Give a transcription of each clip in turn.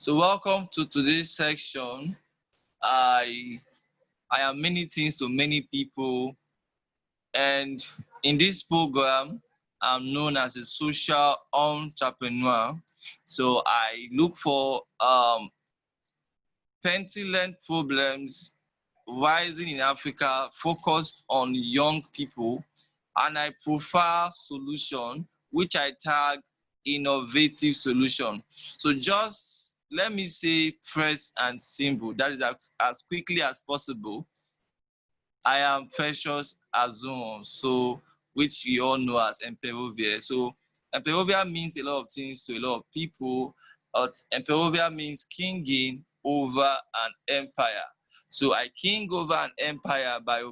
So welcome to today's section. I I am many things to many people, and in this program, I'm known as a social entrepreneur. So I look for pertinent problems rising in Africa focused on young people, and I profile solution which I tag innovative solution. So just let me say first and simple, that is as quickly as possible. I am Precious Azuonwu, so which we all know as Emperovial. So Emperovial means a lot of things to a lot of people, but Emperovial means kinging over an empire. So I king over an empire by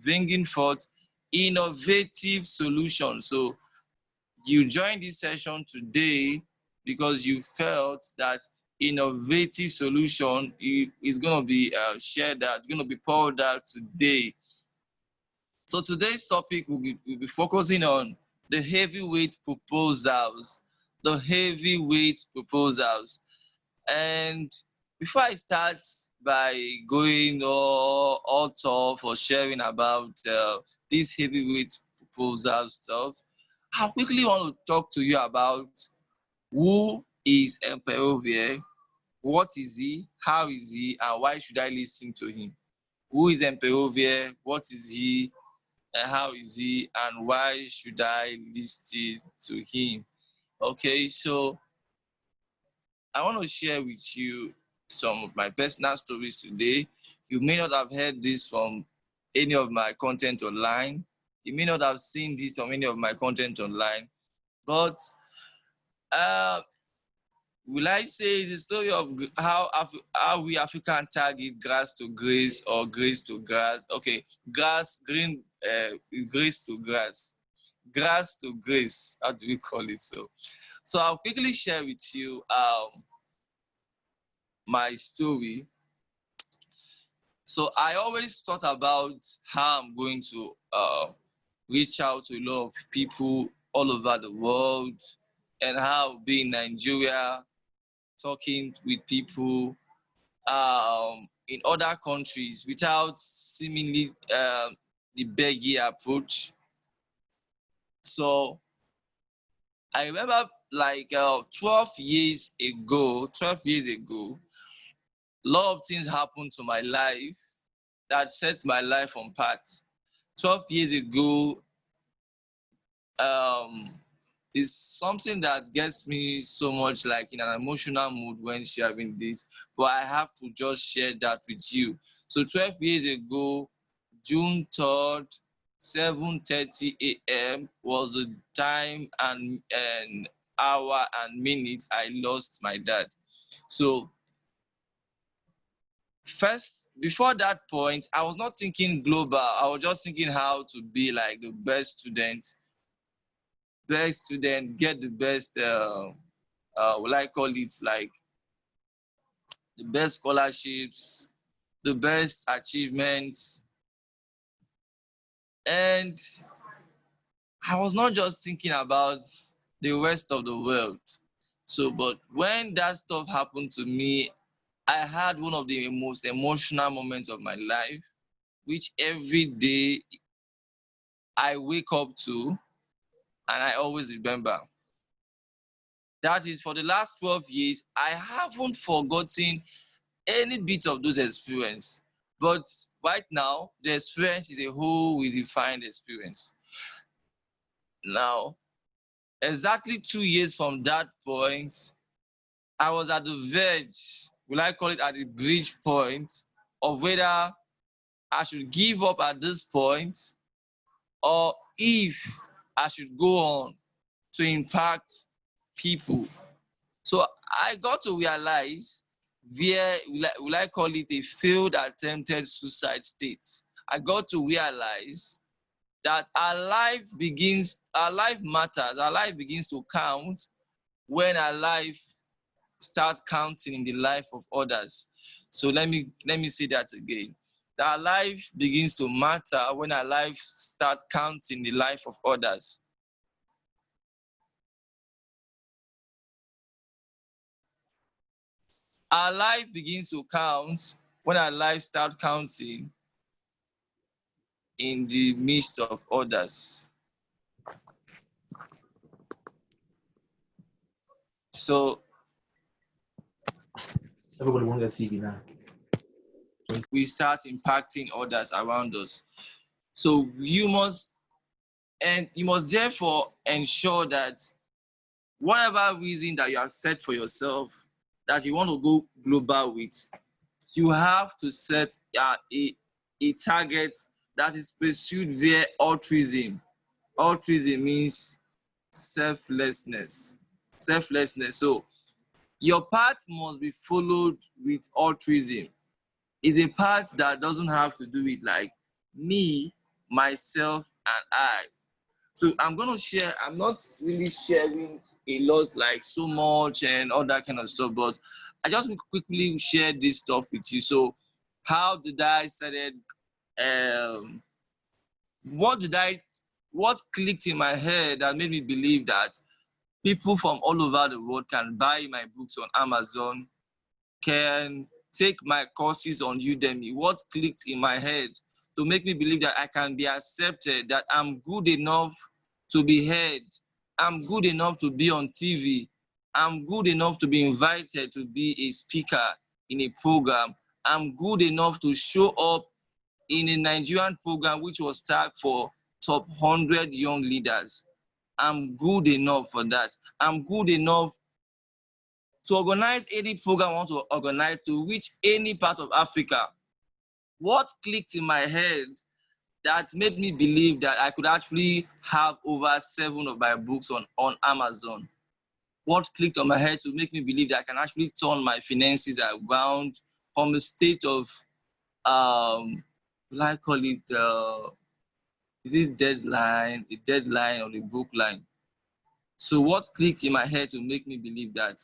bringing forth innovative solutions. So you joined this session today because you felt that innovative solution is going to be shared out, going to be poured out today. So today's topic will be focusing on the heavyweight proposals, the heavyweight proposals. And before I start by going all tough or sharing about this heavyweight proposal stuff, I quickly want to talk to you about who is Emperovial, what is he, how is he, and why should I listen to him? Who is Emperovial, what is he, and how is he, and why should I listen to him? Okay, so I want to share with you some of my personal stories today. You may not have heard this from any of my content online. You may not have seen this from any of my content online, but uh, will I say it's a story of how we African target grass to grace or grace to grass. Okay, grass green, grace to grass to grace. How do we call it? So I'll quickly share with you my story. So I always thought about how I'm going to reach out to a lot of people all over the world, and how being in Nigeria, talking with people in other countries without seemingly the beggy approach. So I remember like 12 years ago, a lot of things happened to my life that set my life on path. 12 years ago, um, is something that gets me so much like in an emotional mood when sharing this, but I have to just share that with you. So 12 years ago, June 3rd, 7:30 a.m. was the time and hour and minute I lost my dad. So first, before that point, I was not thinking global. I was just thinking how to be like the best student, get the best what I call it, like the best scholarships, the best achievements. And I was not just thinking about the rest of the world. So, but when that stuff happened to me, I had one of the most emotional moments of my life, which every day I wake up to and I always remember. That is, for the last 12 years, I haven't forgotten any bit of those experience. But right now, the experience is a whole redefined experience. Now, exactly 2 years from that point, I was at the verge, will I call it at the bridge point, of whether I should give up at this point or if I should go on to impact people. So I got to realize where will I call it a failed attempted suicide state. I got to realize that our life matters, our life begins to count when our life starts counting in the life of others. So let me say that again. That our life begins to matter when our life starts counting the life of others. Our life begins to count when our life starts counting in the midst of others. So Everybody wants their TV now. we start impacting others around us. So you must therefore ensure that whatever reason that you have set for yourself that you want to go global with, you have to set a target that is pursued via altruism. Altruism means selflessness. Selflessness. So your path must be followed with altruism. It's a path that doesn't have to do with like me, myself, and I. So I'm gonna share. I'm not really sharing a lot, like so much and all that kind of stuff, but I just want to quickly share this stuff with you. So, how did I started? Um, what did I? What clicked in my head that made me believe that people from all over the world can buy my books on Amazon, can take my courses on Udemy? What clicked in my head to make me believe that I can be accepted, that I'm good enough to be heard, I'm good enough to be on TV, I'm good enough to be invited to be a speaker in a program, I'm good enough to show up in a Nigerian program which was tagged for top 100 young leaders. I'm good enough for that. I'm good enough to organize any program I want to organize to reach any part of Africa. What clicked in my head that made me believe that I could actually have over 7 of my books on Amazon? What clicked on my head to make me believe that I can actually turn my finances around from a state of what I call it, is it deadline, a deadline or a book line? So what clicked in my head to make me believe that?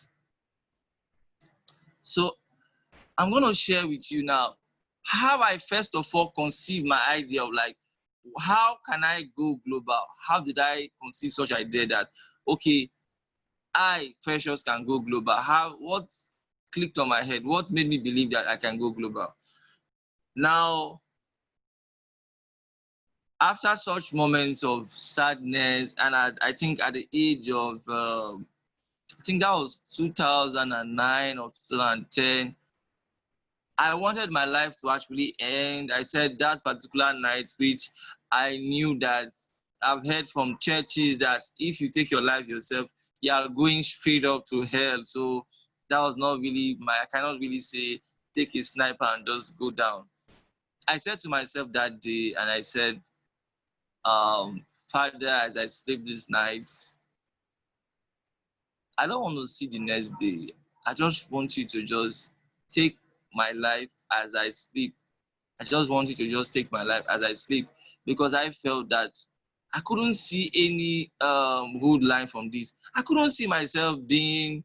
So I'm going to share with you now how I first of all conceived my idea of like, how can I go global? How did I conceive such idea that, okay, I, Precious, can go global? What clicked on my head? What made me believe that I can go global? Now, after such moments of sadness, and I think at the age of, I think that was 2009 or 2010, I wanted my life to actually end. I said that particular night, which I knew that I've heard from churches that if you take your life yourself, you are going straight up to hell. So that was not really I cannot really say take a sniper and just go down. I said to myself that day, and I said, Father, as I sleep this night, I don't want to see the next day. I just want you to just take my life as I sleep. I just want you to just take my life as I sleep, because I felt that I couldn't see any good line from this. I couldn't see myself being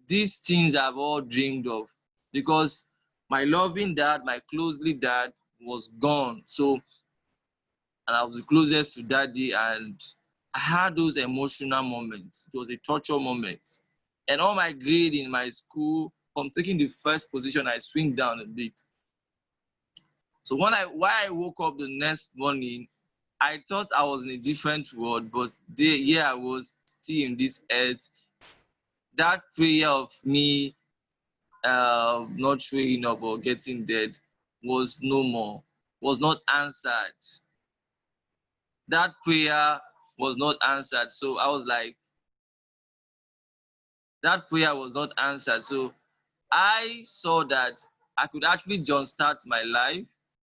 these things I've all dreamed of, because my loving dad, my closely dad was gone. So, and I was the closest to daddy, and I had those emotional moments. It was a torture moment. And all my grade in my school, from taking the first position, I swing down a bit. So why I woke up the next morning, I thought I was in a different world, but here I was still in this earth. That prayer of me not showing up or getting dead was no more, was not answered. That prayer was not answered. So I was like, that prayer was not answered. So I saw that I could actually jumpstart my life.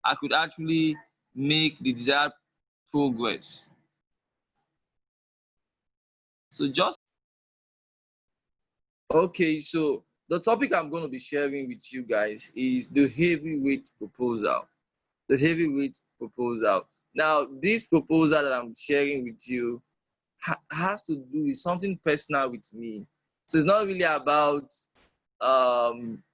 I could actually make the desired progress. So just okay, so the topic I'm going to be sharing with you guys is the heavyweight proposal. The heavyweight proposal. Now, this proposal that I'm sharing with you has to do with something personal with me. So it's not really about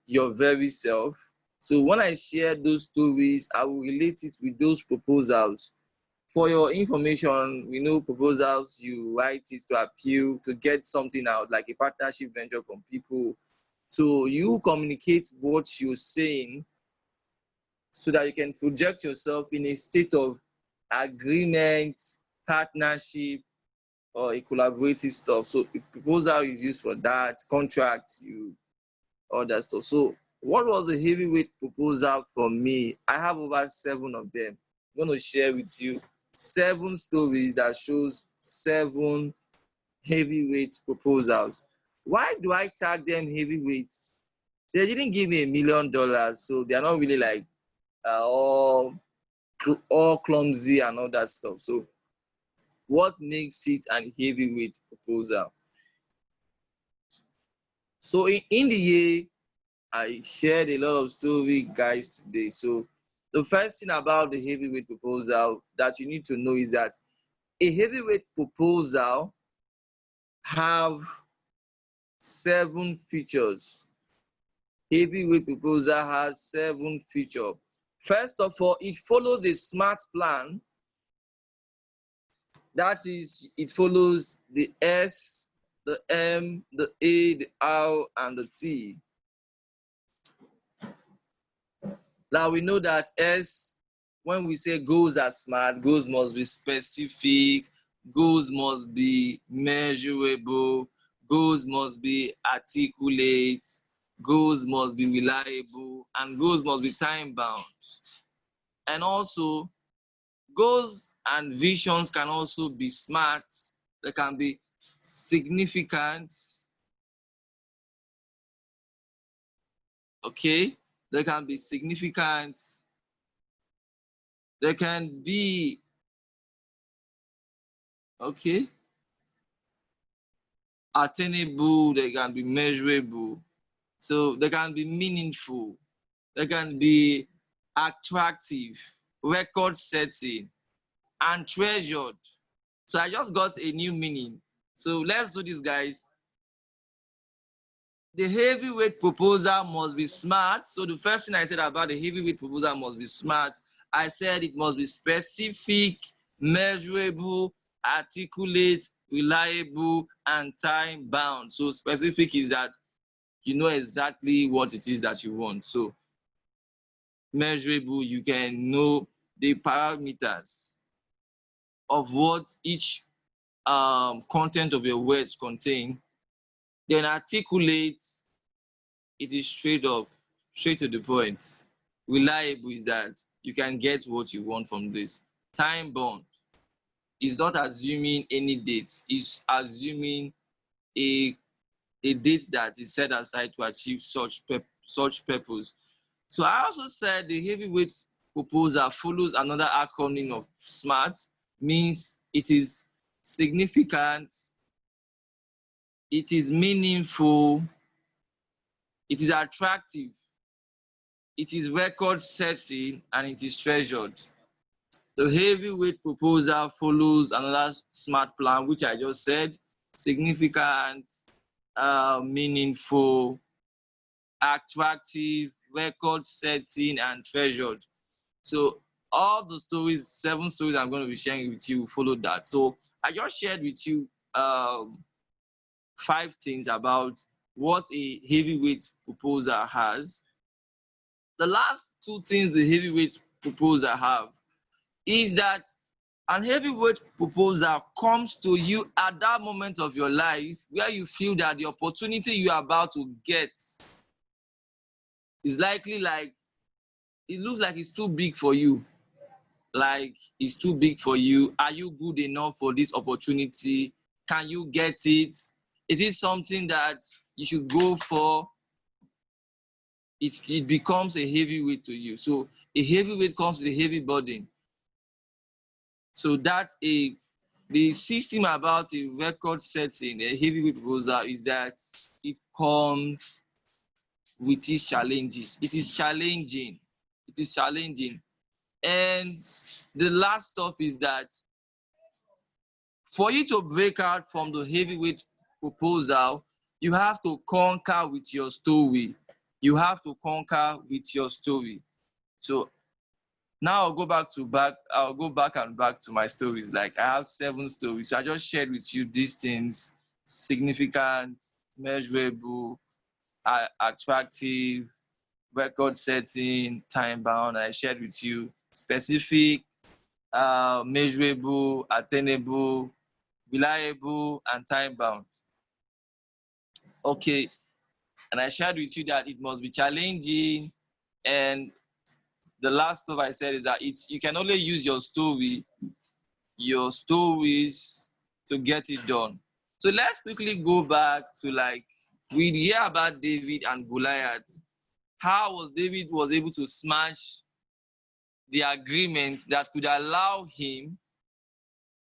your very self. So when I share those stories, I will relate it with those proposals. For your information, we know proposals, you write it to appeal, to get something out, like a partnership venture from people. So you communicate what you're saying so that you can project yourself in a state of agreement, partnership, or a collaborative stuff. So a proposal is used for that, contract, you all that stuff. So what was the heavyweight proposal for me? I have over 7 of them. I'm going to share with you 7 stories that shows 7 heavyweight proposals. Why do I tag them heavyweight? They didn't give me $1 million, so they are not really like all clumsy and all that stuff. So what makes it an heavyweight proposal? So in the year, I shared a lot of story guys today. So the first thing about the heavyweight proposal that you need to know is that a heavyweight proposal have 7 features. Heavyweight proposal has 7 features. First of all, it follows a smart plan. That is, it follows the S, the M, the A, the R, and the T. Now we know that S, when we say goals are smart, goals must be specific, goals must be measurable, goals must be articulate, goals must be reliable, and goals must be time bound. And also, goals and visions can also be smart, they can be significant, okay? They can be significant, they can be, okay, attainable, they can be measurable. So they can be meaningful, they can be attractive, record setting, and treasured. So I just got a new meaning. So let's do this, guys. The heavyweight proposal must be smart. So the first thing I said about the heavyweight proposal must be smart. I said it must be specific, measurable, articulate, reliable, and time bound. So specific is that you know exactly what it is that you want. So measurable, you can know the parameters of what each content of your words contain. Then articulate, it is straight up, straight to the point. Reliable is that you can get what you want from this. Time bound is not assuming any dates, it's assuming a date that is set aside to achieve such purpose. So I also said the heavyweight proposal follows another acronym of SMART, means it is significant, it is meaningful, it is attractive, it is record setting, and it is treasured. The heavyweight proposal follows another SMART plan, which I just said: significant, meaningful, attractive, record setting, and treasured. So all the stories, 7 stories I'm going to be sharing with you follow that. So I just shared with you 5 things about what a heavyweight proposal has. The last 2 things the heavyweight proposal have is that an heavyweight proposal comes to you at that moment of your life where you feel that the opportunity you are about to get is likely like, it looks like it's too big for you. Like it's too big for you. Are you good enough for this opportunity? Can you get it? Is it something that you should go for? It becomes a heavyweight to you. So a heavyweight comes with a heavy burden. So that's the system about a record setting, a heavyweight proposal, is that it comes with its challenges. It is challenging. It is challenging. And the last stuff is that for you to break out from the heavyweight proposal, you have to conquer with your story. You have to conquer with your story. So now I'll go back and back to my stories. Like I have 7 stories. So I just shared with you these things: significant, measurable, attractive, record setting, time bound. I shared with you specific, measurable, attainable, reliable, and time bound. Okay, and I shared with you that it must be challenging. And the last stuff I said is that you can only use your stories to get it done. So let's quickly go back to, like, we hear about David and Goliath. How was David was able to smash the agreement that could allow him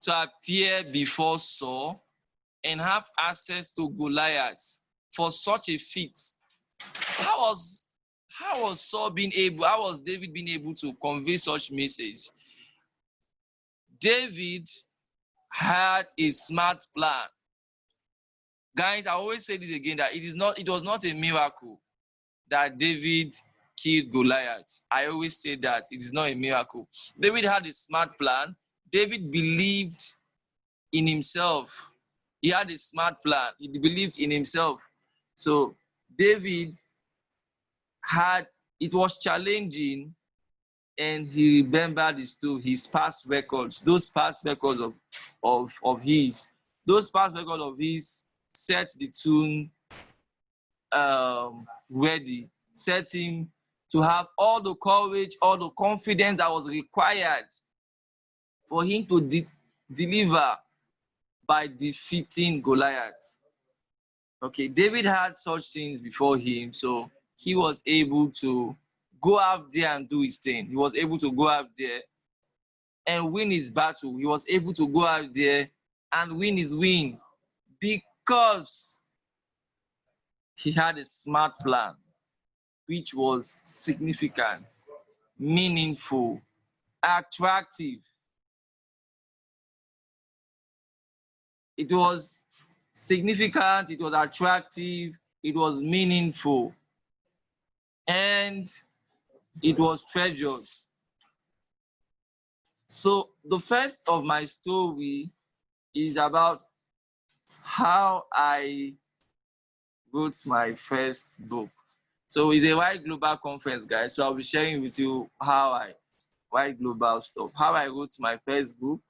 to appear before Saul and have access to Goliath for such a feat? How was how was David being able to convey such message? David had a smart plan. Guys, I always say this again, that it was not a miracle that David killed Goliath. I always say that it is not a miracle. David had a smart plan. David believed in himself. He had a smart plan. He believed in himself. So David had, it was challenging, and he remembered his past records, those past records of his, those past records of his set the tune ready, set him to have all the courage, all the confidence that was required for him to deliver by defeating Goliath. Okay, David had such things before him, so he was able to go out there and do his thing. He was able to go out there and win his battle. He was able to go out there and win his win because he had a smart plan, which was significant, meaningful, attractive. It was significant, it was attractive, it was meaningful, and it was treasured. So the first of my story is about how I wrote my first book. So it's a wide global conference, guys. So I'll be sharing with you wide global stuff, how I wrote my first book.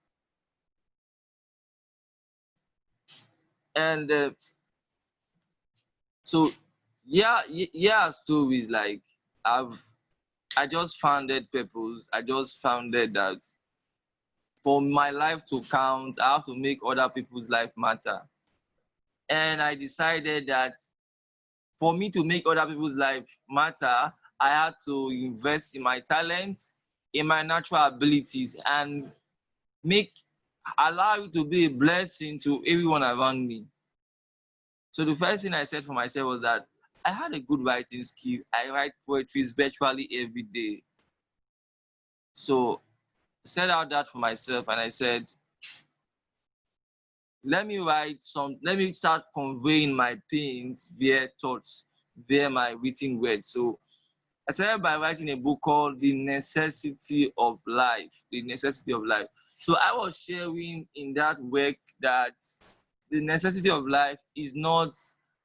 And so stories like I just founded purpose. I just founded that for my life to count, I have to make other people's life matter. And I decided that for me to make other people's life matter, I had to invest in my talent, in my natural abilities, and make allow it to be a blessing to everyone around me. So the first thing I said for myself was that I had a good writing skill. I write poetry virtually every day. So I set out that for myself, and I said, let me start conveying my pains via thoughts, via my written words. So I started by writing a book called The Necessity of Life. The Necessity of Life. So I was sharing in that work that the necessity of life is not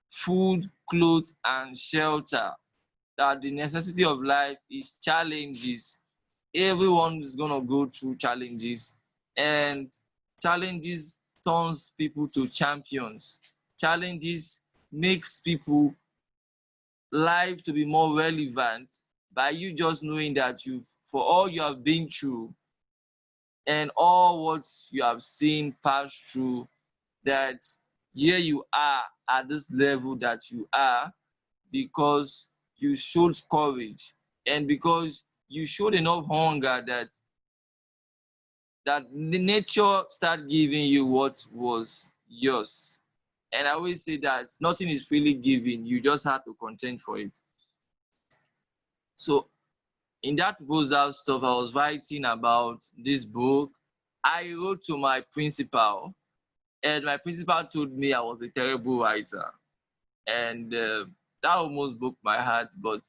food, clothes, and shelter. That the necessity of life is challenges. Everyone is gonna go through challenges, and challenges turns people to champions. Challenges makes people life to be more relevant by you just knowing that for all you have been through and all what you have seen pass through, that here you are at this level that you are because you showed courage, and because you showed enough hunger that the nature start giving you what was yours. And I always say that nothing is freely given, you just have to contend for it. So in that proposal stuff I was writing about this book, I wrote to my principal, and my principal told me I was a terrible writer. And that almost broke my heart. But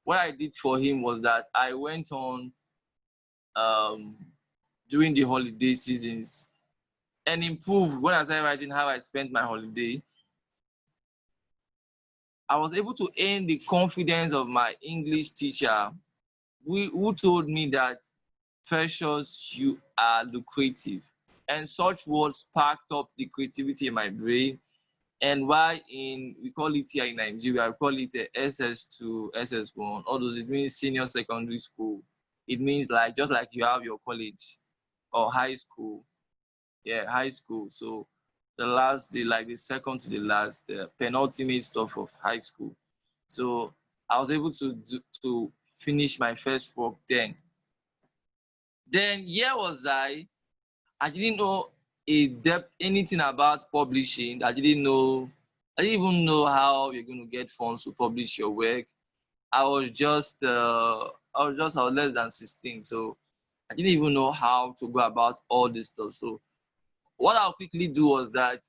what I did for him was that I went on um, during the holiday seasons and improved. When I started writing how I spent my holiday, I was able to earn the confidence of my English teacher, who told me that, Precious, you are lucrative. And such words sparked up the creativity in my brain. And why we call it here in Nigeria, we call it a SS2, SS1, all those, it means senior secondary school. It means like just like you have your college or high school. Yeah, high school. So the second to the last, the penultimate stuff of high school. So I was able to finish my first work then. Then here was I didn't know anything about publishing. I didn't even know how you're going to get funds to publish your work. I was less than 16, so I didn't even know how to go about all this stuff. So what I'll quickly do was that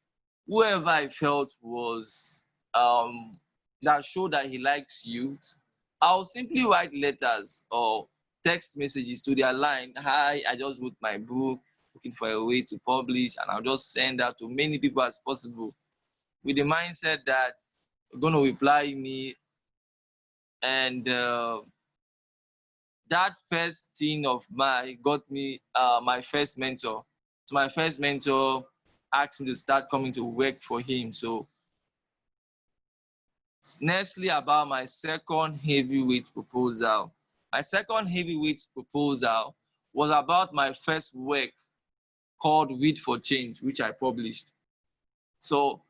whoever I felt was that showed that he likes youth, I'll simply write letters or text messages to their line. Hi, I just wrote my book, looking for a way to publish, and I'll just send that to many people as possible with the mindset that they're going to reply me. And that first thing of my got me my first mentor. So my first mentor asked me to start coming to work for him. So nextly, about my second heavyweight proposal. My second heavyweight proposal was about my first work called Read for Change, which I published. So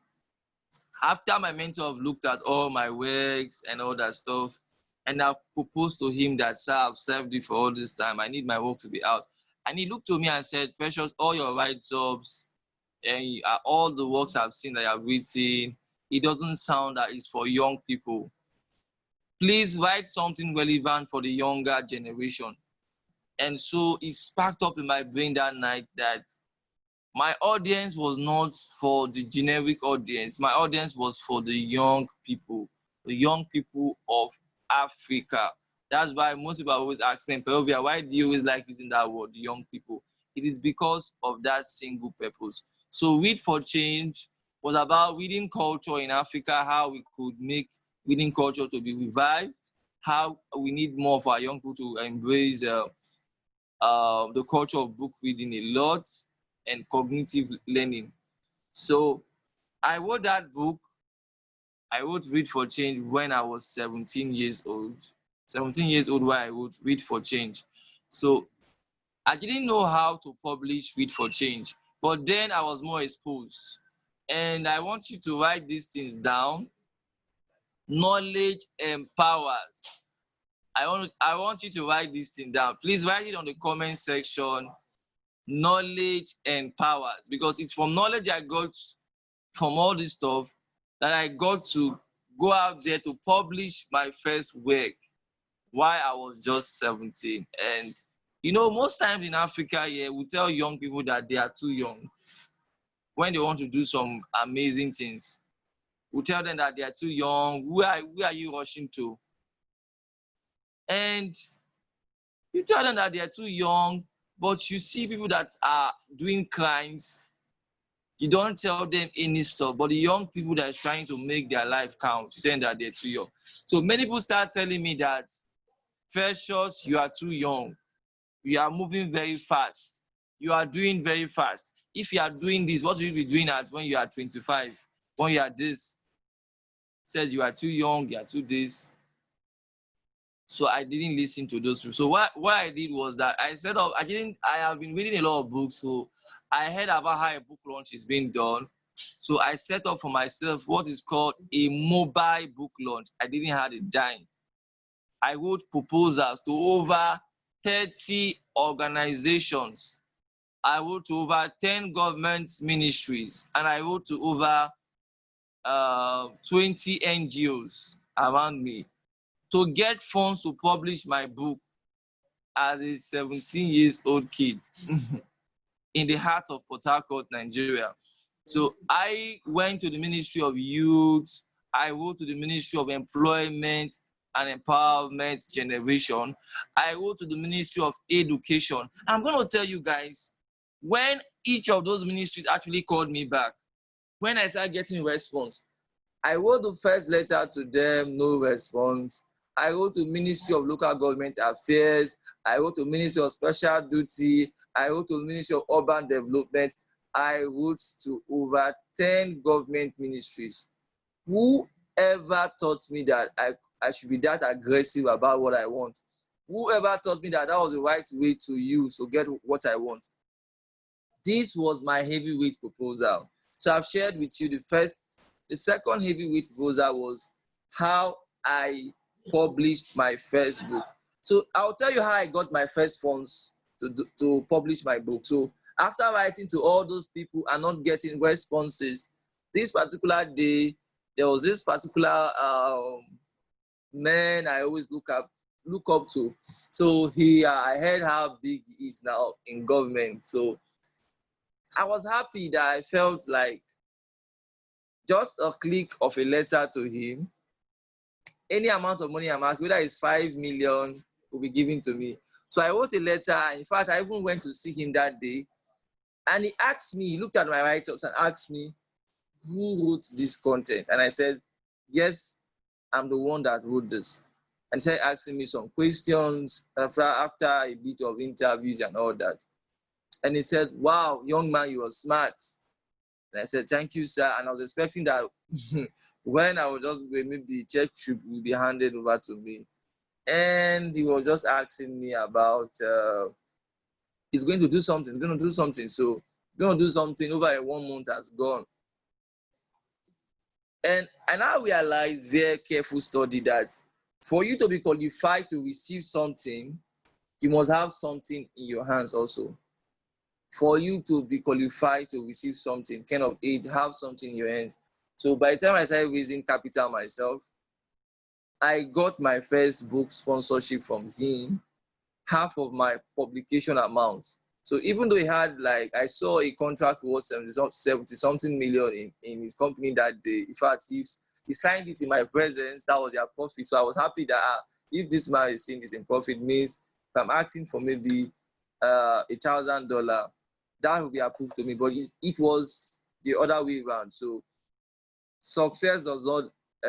after my mentor have looked at all my works and all that stuff, and I proposed to him that, sir, I've served you for all this time. I need my work to be out. And he looked to me and said, Precious, all your write-ups and all the works I've seen that I've written, it doesn't sound that it's for young people. Please write something relevant for the younger generation. And so it sparked up in my brain that night that my audience was not for the generic audience. My audience was for the young people of Africa. That's why most people always ask me, Emperovial, why do you always like using that word, the young people? It is because of that single purpose. So Read for Change was about reading culture in Africa, how we could make reading culture to be revived, how we need more of our young people to embrace the culture of book reading a lot, and cognitive learning. So I wrote that book. I wrote Read for Change when I was 17 years old. 17 years old when I wrote Read for Change. So I didn't know how to publish Read for Change, but then I was more exposed. And I want you to write these things down. Knowledge empowers. I want you to write this thing down. Please write it on the comment section. Knowledge empowers, because it's from knowledge I got from all this stuff that I got to go out there to publish my first work while I was just 17. And most times in Africa, yeah, we tell young people that they are too young when they want to do some amazing things. We tell them that they are too young. Where are you rushing to? And you tell them that they are too young, but you see people that are doing crimes. You don't tell them any stuff, but the young people that are trying to make their life count, you tell them that they're too young. So many people start telling me that, Precious, you are too young. You are moving very fast. You are doing very fast. If you are doing this, what will you be doing when you are 25? When you are this? Says you are too young, you are too this. So I didn't listen to those people. So what I did was that I have been reading a lot of books, so I heard about how a book launch is being done. So I set up for myself what is called a mobile book launch. I didn't have a dime. I wrote proposals to over 30 organizations. I wrote to over 10 government ministries, and I wrote to over 20 NGOs around me to get funds to publish my book as a 17 years old kid in the heart of Port Harcourt, Nigeria. So I went to the Ministry of Youth, I wrote to the Ministry of Employment and Empowerment Generation, I wrote to the Ministry of Education. I'm going to tell you guys, when each of those ministries actually called me back, when I started getting response, I wrote the first letter to them, no response. I wrote to Ministry of Local Government Affairs. I wrote to Ministry of Special Duty. I wrote to Ministry of Urban Development. I wrote to over 10 government ministries. Whoever taught me that I should be that aggressive about what I want? Whoever taught me that that was the right way to use to get what I want? This was my heavyweight proposal. So I've shared with you the first. The second heavyweight proposal was how I published my first book. So I'll tell you how I got my first funds to publish my book. So after writing to all those people and not getting responses, this particular day, there was this particular man I always look up to. So I heard how big he is now in government. So I was happy that I felt like just a click of a letter to him, any amount of money I'm asked, whether it's 5 million, will be given to me. So I wrote a letter. In fact, I even went to see him that day. And he asked me, he looked at my write-ups and asked me, who wrote this content? And I said, yes, I'm the one that wrote this. And he started asking me some questions after a bit of interviews and all that. And he said, wow, young man, you are smart. And I said, thank you, sir. And I was expecting that when I was just going, maybe the check will be handed over to me. And he was just asking me about, he's going to do something, he's going to do something. So, going to do something over a 1 month has gone. And I now realize, very careful study, that for you to be qualified to receive something, you must have something in your hands also. For you to be qualified to receive something, kind of aid, have something in your hands. So by the time I started raising capital myself, I got my first book sponsorship from him, half of my publication amount. So even though he had, like, I saw a contract worth 70 something million in his company that day. In fact, he signed it in my presence. That was their profit. So I was happy that if this man is seeing this in profit, means if I'm asking for maybe $1,000, that will be approved to me. But it was the other way around. So success does not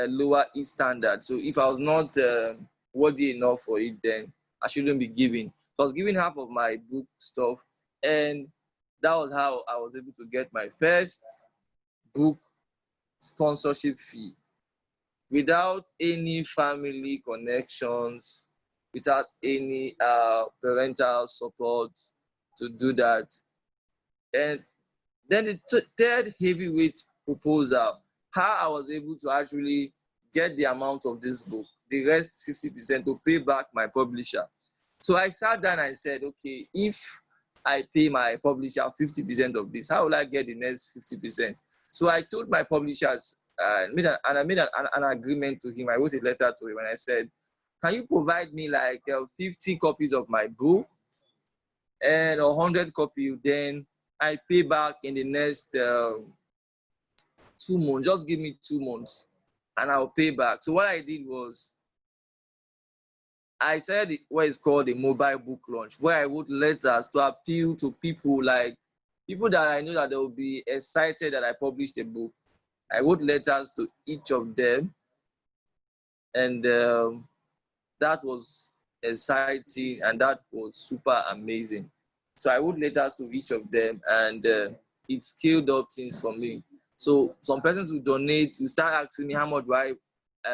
lower its standard. So if I was not worthy enough for it, then I shouldn't be giving. So I was giving half of my book stuff, and that was how I was able to get my first book sponsorship fee without any family connections, without any parental support to do that. And then the third heavyweight proposal, how I was able to actually get the amount of this book, the rest 50% to pay back my publisher. So I sat down and said, okay, if I pay my publisher 50% of this, how will I get the next 50%? So I told my publishers, I made an agreement to him. I wrote a letter to him and I said, can you provide me like 50 copies of my book and 100 copies? Then I pay back in the next 2 months. Just give me 2 months and I'll pay back. So what I did was I said what is called a mobile book launch, where I wrote letters to appeal to people, like people that I know that they will be excited that I published a book. I wrote letters to each of them, and that was exciting and that was super amazing. So I wrote letters to each of them, and it scaled up things for me. So some persons will donate, will start asking me how much do I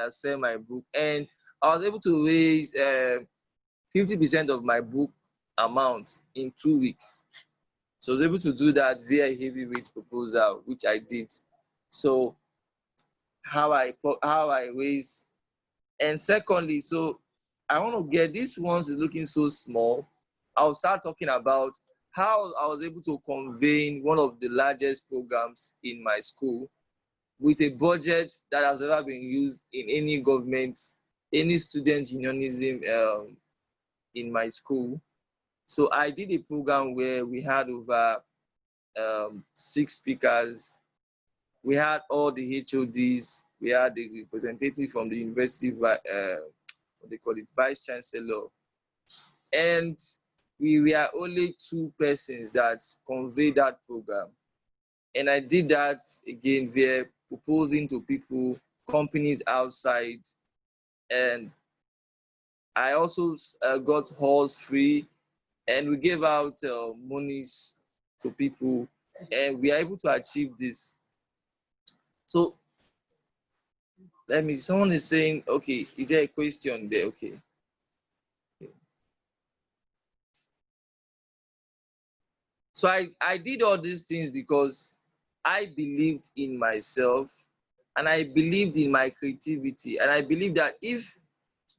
sell my book, and I was able to raise 50% of my book amount in 2 weeks. So I was able to do that via a heavyweight proposal, which I did. So how I raise. And secondly, so I want to get this ones is looking so small. I'll start talking about how I was able to convene one of the largest programs in my school with a budget that has never been used in any government, any student unionism in my school. So I did a program where we had over 6 speakers. We had all the HODs. We had the representative from the university, what they call it, vice chancellor, and we were only 2 persons that conveyed that program. And I did that again via proposing to people companies outside, and I also got halls free, and we gave out monies to people, and we are able to achieve this. So let me. Someone is saying, okay, is there a question there? Okay. So I did all these things because I believed in myself, and I believed in my creativity, and I believe that if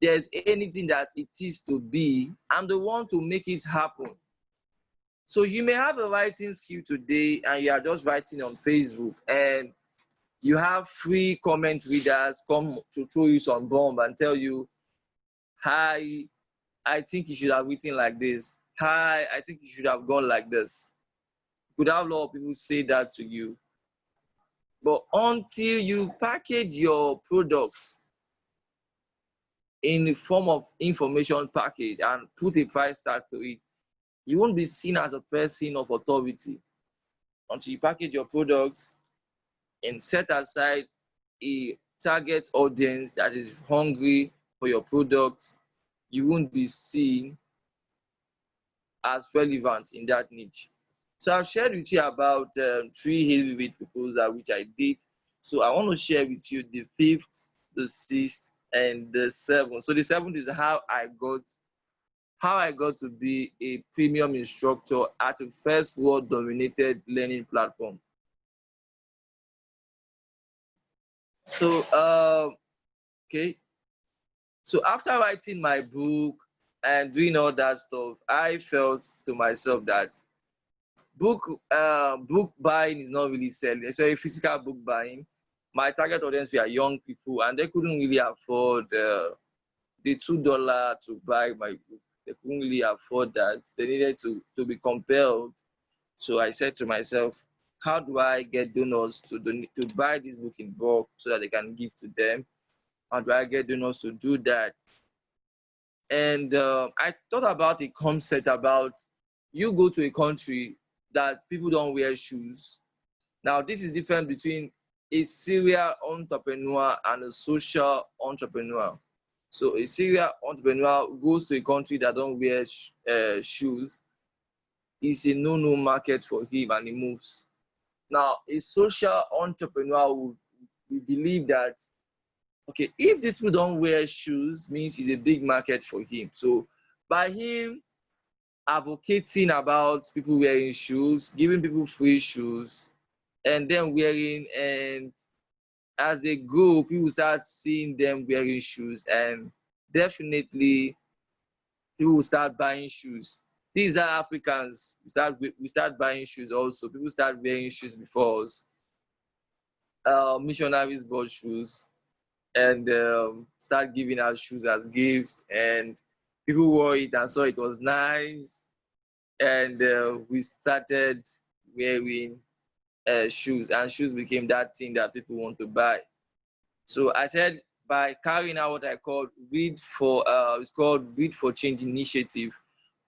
there's anything that it is to be, I'm the one to make it happen. So you may have a writing skill today and you are just writing on Facebook, and you have free comment readers come to throw you some bomb and tell you, hi, I think you should have written like this. Hi, I think you should have gone like this. You could have a lot of people say that to you. But until you package your products in the form of information package and put a price tag to it, you won't be seen as a person of authority. Until you package your products and set aside a target audience that is hungry for your products, you won't be seen as relevant in that niche. So I've shared with you about three heavyweight proposals which I did. So I want to share with you the fifth, the sixth, and the seventh. So the seventh is how I got to be a premium instructor at a first world dominated learning platform. So okay. So after writing my book and doing all that stuff, I felt to myself that book buying is not really selling, especially physical book buying. My target audience were young people, and they couldn't really afford the $2 to buy my book. They couldn't really afford that. They needed to be compelled. So I said to myself, how do I get donors to buy this book in bulk so that they can give to them? How do I get donors to do that? And I thought about a concept about you go to a country that people don't wear shoes. Now, this is different between a serial entrepreneur and a social entrepreneur. So, a serial entrepreneur goes to a country that don't wear shoes. It's a no-no market for him, and he moves. Now, a social entrepreneur will believe that, okay, if these people don't wear shoes, means it's a big market for him. So, by him advocating about people wearing shoes, giving people free shoes, and then wearing, and as they go, people start seeing them wearing shoes, and definitely people will start buying shoes. These are Africans. We start buying shoes also. People start wearing shoes before us. Missionaries bought shoes and start giving out shoes as gifts, and people wore it and saw it was nice, and we started wearing shoes, and shoes became that thing that people want to buy. So I said, by carrying out what I called it's called Read for Change initiative,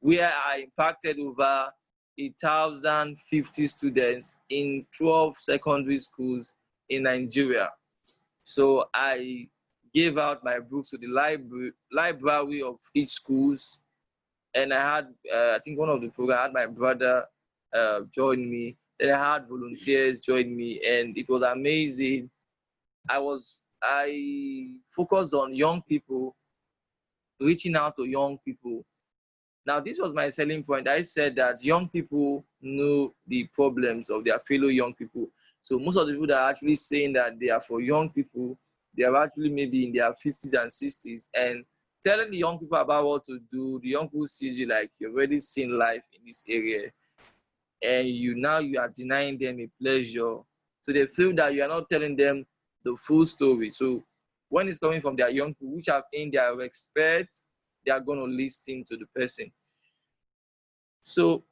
where I impacted over 1,050 students in 12 secondary schools in Nigeria. So I gave out my books to the library of each schools, and I had I think one of the program I had my brother join me. Then I had volunteers join me, and it was amazing. I focused on young people, reaching out to young people. Now this was my selling point. I said that young people know the problems of their fellow young people. So most of the people that are actually saying that they are for young people, they are actually maybe in their 50s and 60s, and telling the young people about what to do. The young people sees you like you've already seen life in this area, and you are denying them a pleasure. So they feel that you are not telling them the full story. So when it's coming from their young people, which have in their respect, they are going to listen to the person. So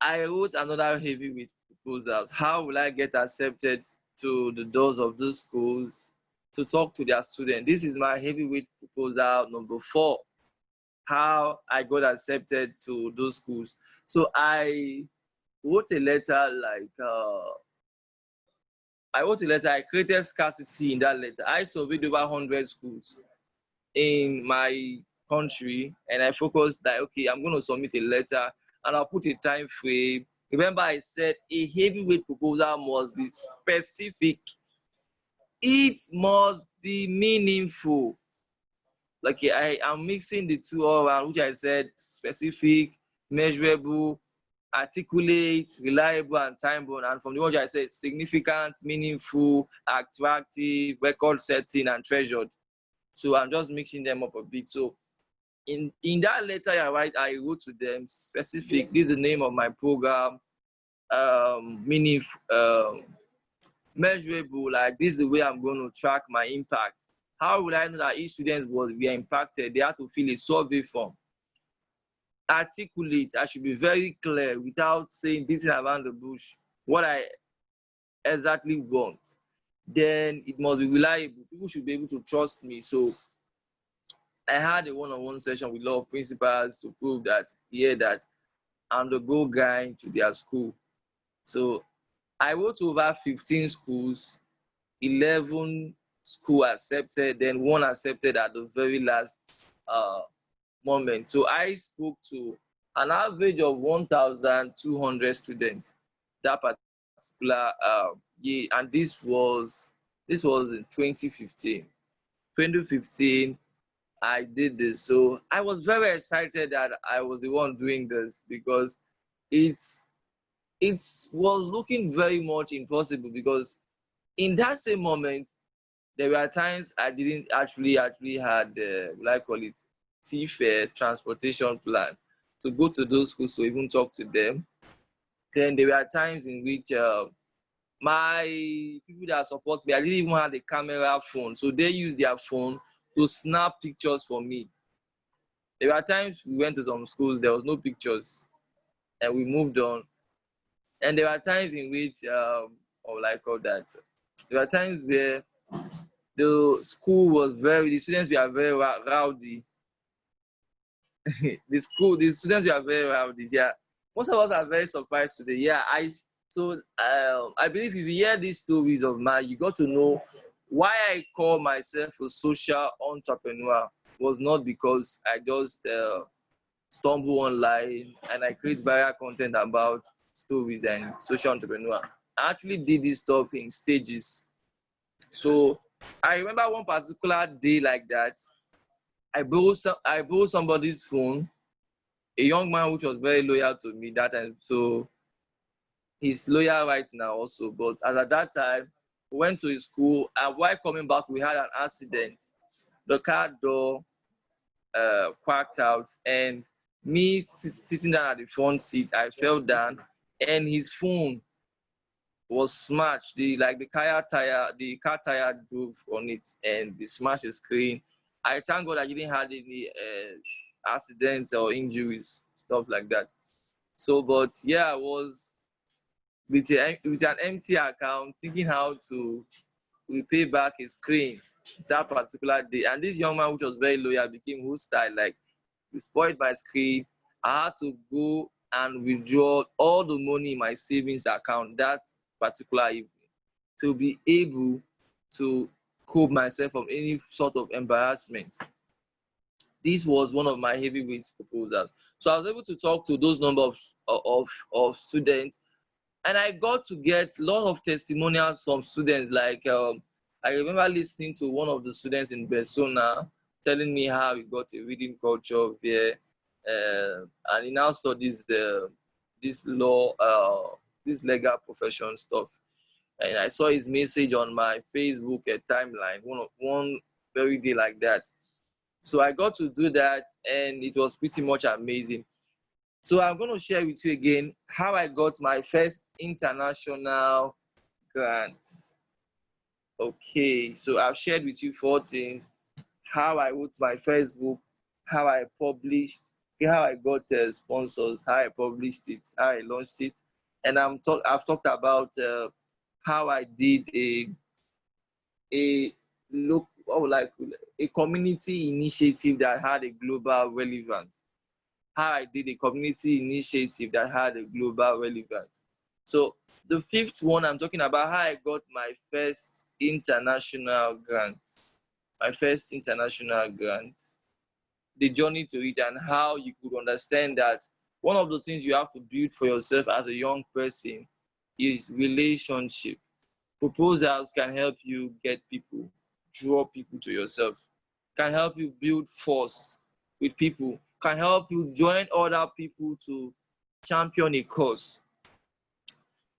I wrote another heavyweight proposals. How will I get accepted to the doors of these schools to talk to their students? This is my heavyweight proposal number 4. How I got accepted to those schools. So I wrote a letter like I wrote a letter. I created scarcity in that letter. I surveyed over 100 schools in my country, and I focused that okay, I'm going to submit a letter and I'll put a time frame. Remember, I said a heavyweight proposal must be specific, it must be meaningful. Like I am mixing the two all around, which I said specific, measurable, articulate, reliable, and time bound. And from the one I said significant, meaningful, attractive, record setting, and treasured. So I'm just mixing them up a bit. So in that letter I wrote to them specific. This is the name of my program. Meaning measurable. Like this is the way I'm going to track my impact. How will I know that each student were impacted? They have to fill a survey form. Articulate. I should be very clear without saying beating around the bush what I exactly want. Then it must be reliable. People should be able to trust me. So I had a one-on-one session with a lot of principals to prove that that I'm the go guy to their school. So I wrote to over 15 schools, 11 school accepted, then one accepted at the very last moment. So I spoke to an average of 1,200 students that particular year, and this was in 2015. 2015, I did this. So I was very excited that I was the one doing this because it's it was looking very much impossible, because in that same moment there were times I didn't actually had what I call it fare transportation plan to go to those schools to even talk to them. Then there were times in which my people that support me, I didn't even have a camera phone, so they use their phone to snap pictures for me. There were times we went to some schools, there was no pictures, and we moved on. And there were times in which, or like all that, there were times where the students were very rowdy. The students were very rowdy. Yeah, most of us are very surprised today. Yeah, I believe if you hear these stories of mine, you got to know why I call myself a social entrepreneur was not because I just stumble online and I create viral content about stories and social entrepreneur. I actually did this stuff in stages. So I remember one particular day like that. I borrowed somebody's phone, a young man which was very loyal to me that time. So he's loyal right now also. But as at that time, we went to his school, and while coming back, we had an accident. The car door quacked out, and me sitting down at the front seat, I fell down, and his phone was smashed. The car tire drove on it, and they smashed the screen. I thank God I didn't have any accidents or injuries, stuff like that. So, but yeah, I was with an empty account, thinking how to repay back a screen that particular day. And this young man, which was very loyal, became hostile. Like, he spoiled my screen. I had to go and withdraw all the money in my savings account that particular evening to be able to cope myself from any sort of embarrassment. This was one of my heavyweight proposals. So I was able to talk to those number of students, and I got to get a lot of testimonials from students. Like I remember listening to one of the students in Persona telling me how he got a reading culture there, and he now studies this law, this legal profession stuff. And I saw his message on my Facebook timeline one very day like that. So I got to do that, and it was pretty much amazing. So I'm going to share with you again how I got my first international grant. Okay, so I've shared with you 4 things: how I wrote my first book, how I published, how I got sponsors, how I published it, how I launched it, and I've talked about how I did a look like a community initiative that had a global relevance. How I did a community initiative that had a global relevance. So The fifth one, I'm talking about how I got my first international grant. My first international grant, the journey to it, and how you could understand that one of the things you have to build for yourself as a young person is relationship. Proposals can help you get people, draw people to yourself, can help you build force with people, can help you join other people to champion a cause.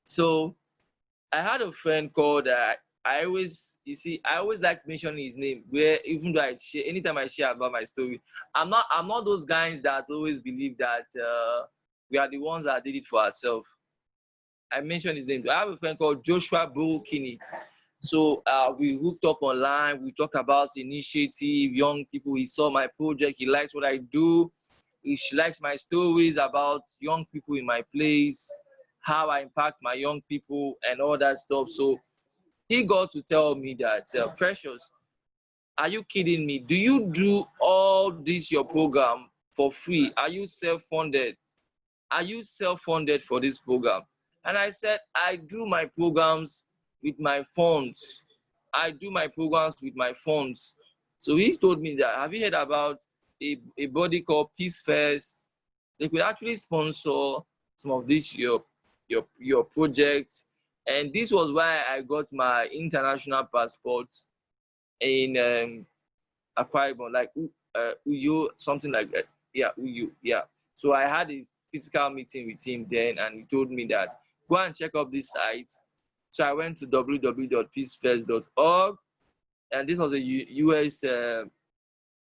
So I had a friend called I always, you see, I always like mentioning his name. Where even though I share, anytime I share about my story, I'm not those guys that always believe that we are the ones that did it for ourselves. I mentioned his name. I have a friend called Joshua Burkini. So we hooked up online. We talked about initiative, young people. He saw my project. He likes what I do. He likes my stories about young people in my place, how I impact my young people, and all that stuff. So he got to tell me that, Precious, are you kidding me? Do you do all this your program for free? Are you self-funded? Are you self-funded for this program? And I said, I do my programs with my funds. I do my programs with my funds. So he told me that, have you heard about a body called Peace First? They could actually sponsor some of this your projects. And this was why I got my international passport in Akwa Ibom, like Uyo, something like that. Yeah, Uyo. Yeah. So I had a physical meeting with him then, and he told me that go and check up this site. So I went to www.peacefirst.org, and this was a US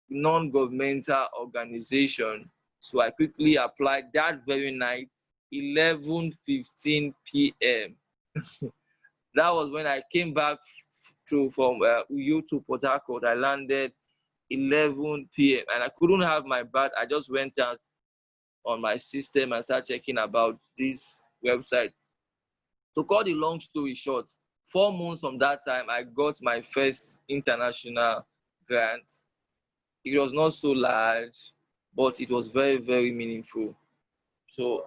non-governmental organization. So I quickly applied that very night, 11:15 p.m. That was when I came back from Uyo to Port Harcourt. I landed 11 p.m. and I couldn't have my bath. I just went out on my system and started checking about this website. To cut the long story short, 4 months from that time, I got my first international grant. It was not so large, but it was very, very meaningful. So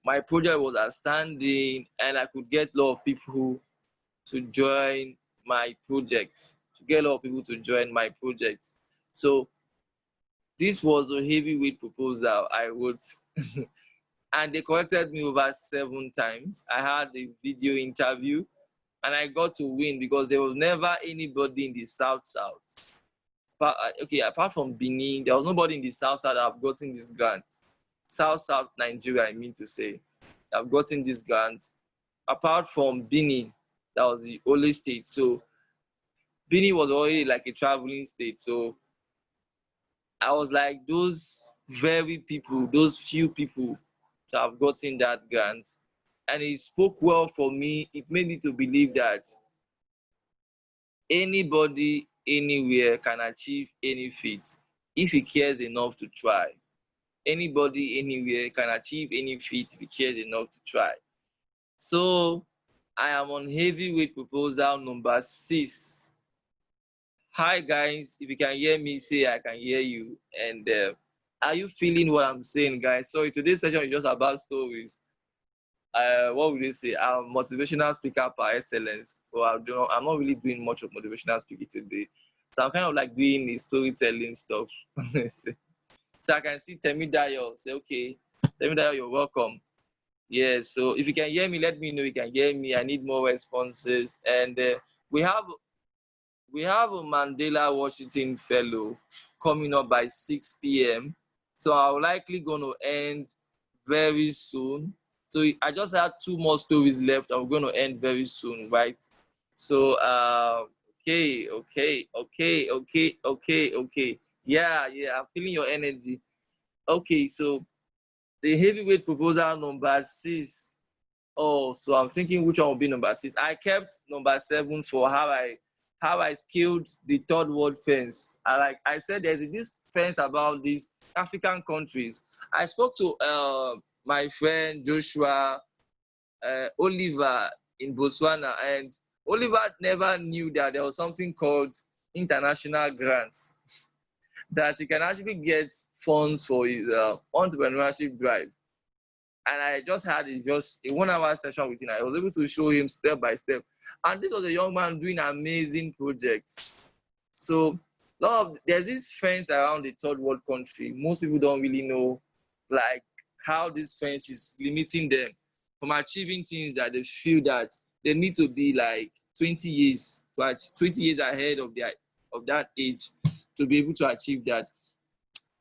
my project was outstanding, and I could get a lot of people to join my project. To get a lot of people to join my project. So this was a heavyweight proposal I wrote, and they corrected me over 7 times. I had a video interview, and I got to win because there was never anybody in the South South. Okay, apart from Benin, there was nobody in the South South that have gotten this grant. South South Nigeria, I mean to say, have gotten this grant. Apart from Benin, that was the only state. So Benin was already like a traveling state. So I was like those very people, those few people to have gotten that grant. And it spoke well for me. It made me to believe that anybody, anywhere can achieve any feat if he cares enough to try. Anybody, anywhere can achieve any feat if he cares enough to try. So I am on heavyweight proposal number 6. Hi guys, if you can hear me, say I can hear you. And are you feeling what I'm saying, guys? Sorry, today's session is just about stories. What would you say? I'm motivational speaker par excellence. So I'm not really doing much of motivational speaking today. So I'm kind of like doing the storytelling stuff. So I can see Temidayo say, okay, Temidayo, you're welcome. Yeah, so if you can hear me, let me know you can hear me. I need more responses. And we have we have a Mandela Washington Fellow coming up by 6 p.m. So I'm likely going to end very soon. So I just have 2 more stories left. I'm going to end very soon, right? So okay. Yeah, I'm feeling your energy. Okay, so the heavyweight proposal number 6. Oh, so I'm thinking which one will be number 6. I kept number 7 for how I scaled the third world fence. I said there's this fence about these African countries. I spoke to my friend Joshua Oliver in Botswana, and Oliver never knew that there was something called international grants, that he can actually get funds for his entrepreneurship drive. And I just had just a 1 hour session with him. I was able to show him step by step. And this was a young man doing amazing projects. So there's this fence around the third world country. Most people don't really know like how this fence is limiting them from achieving things that they feel that they need to be like 20 years, 20 years ahead of that age to be able to achieve that.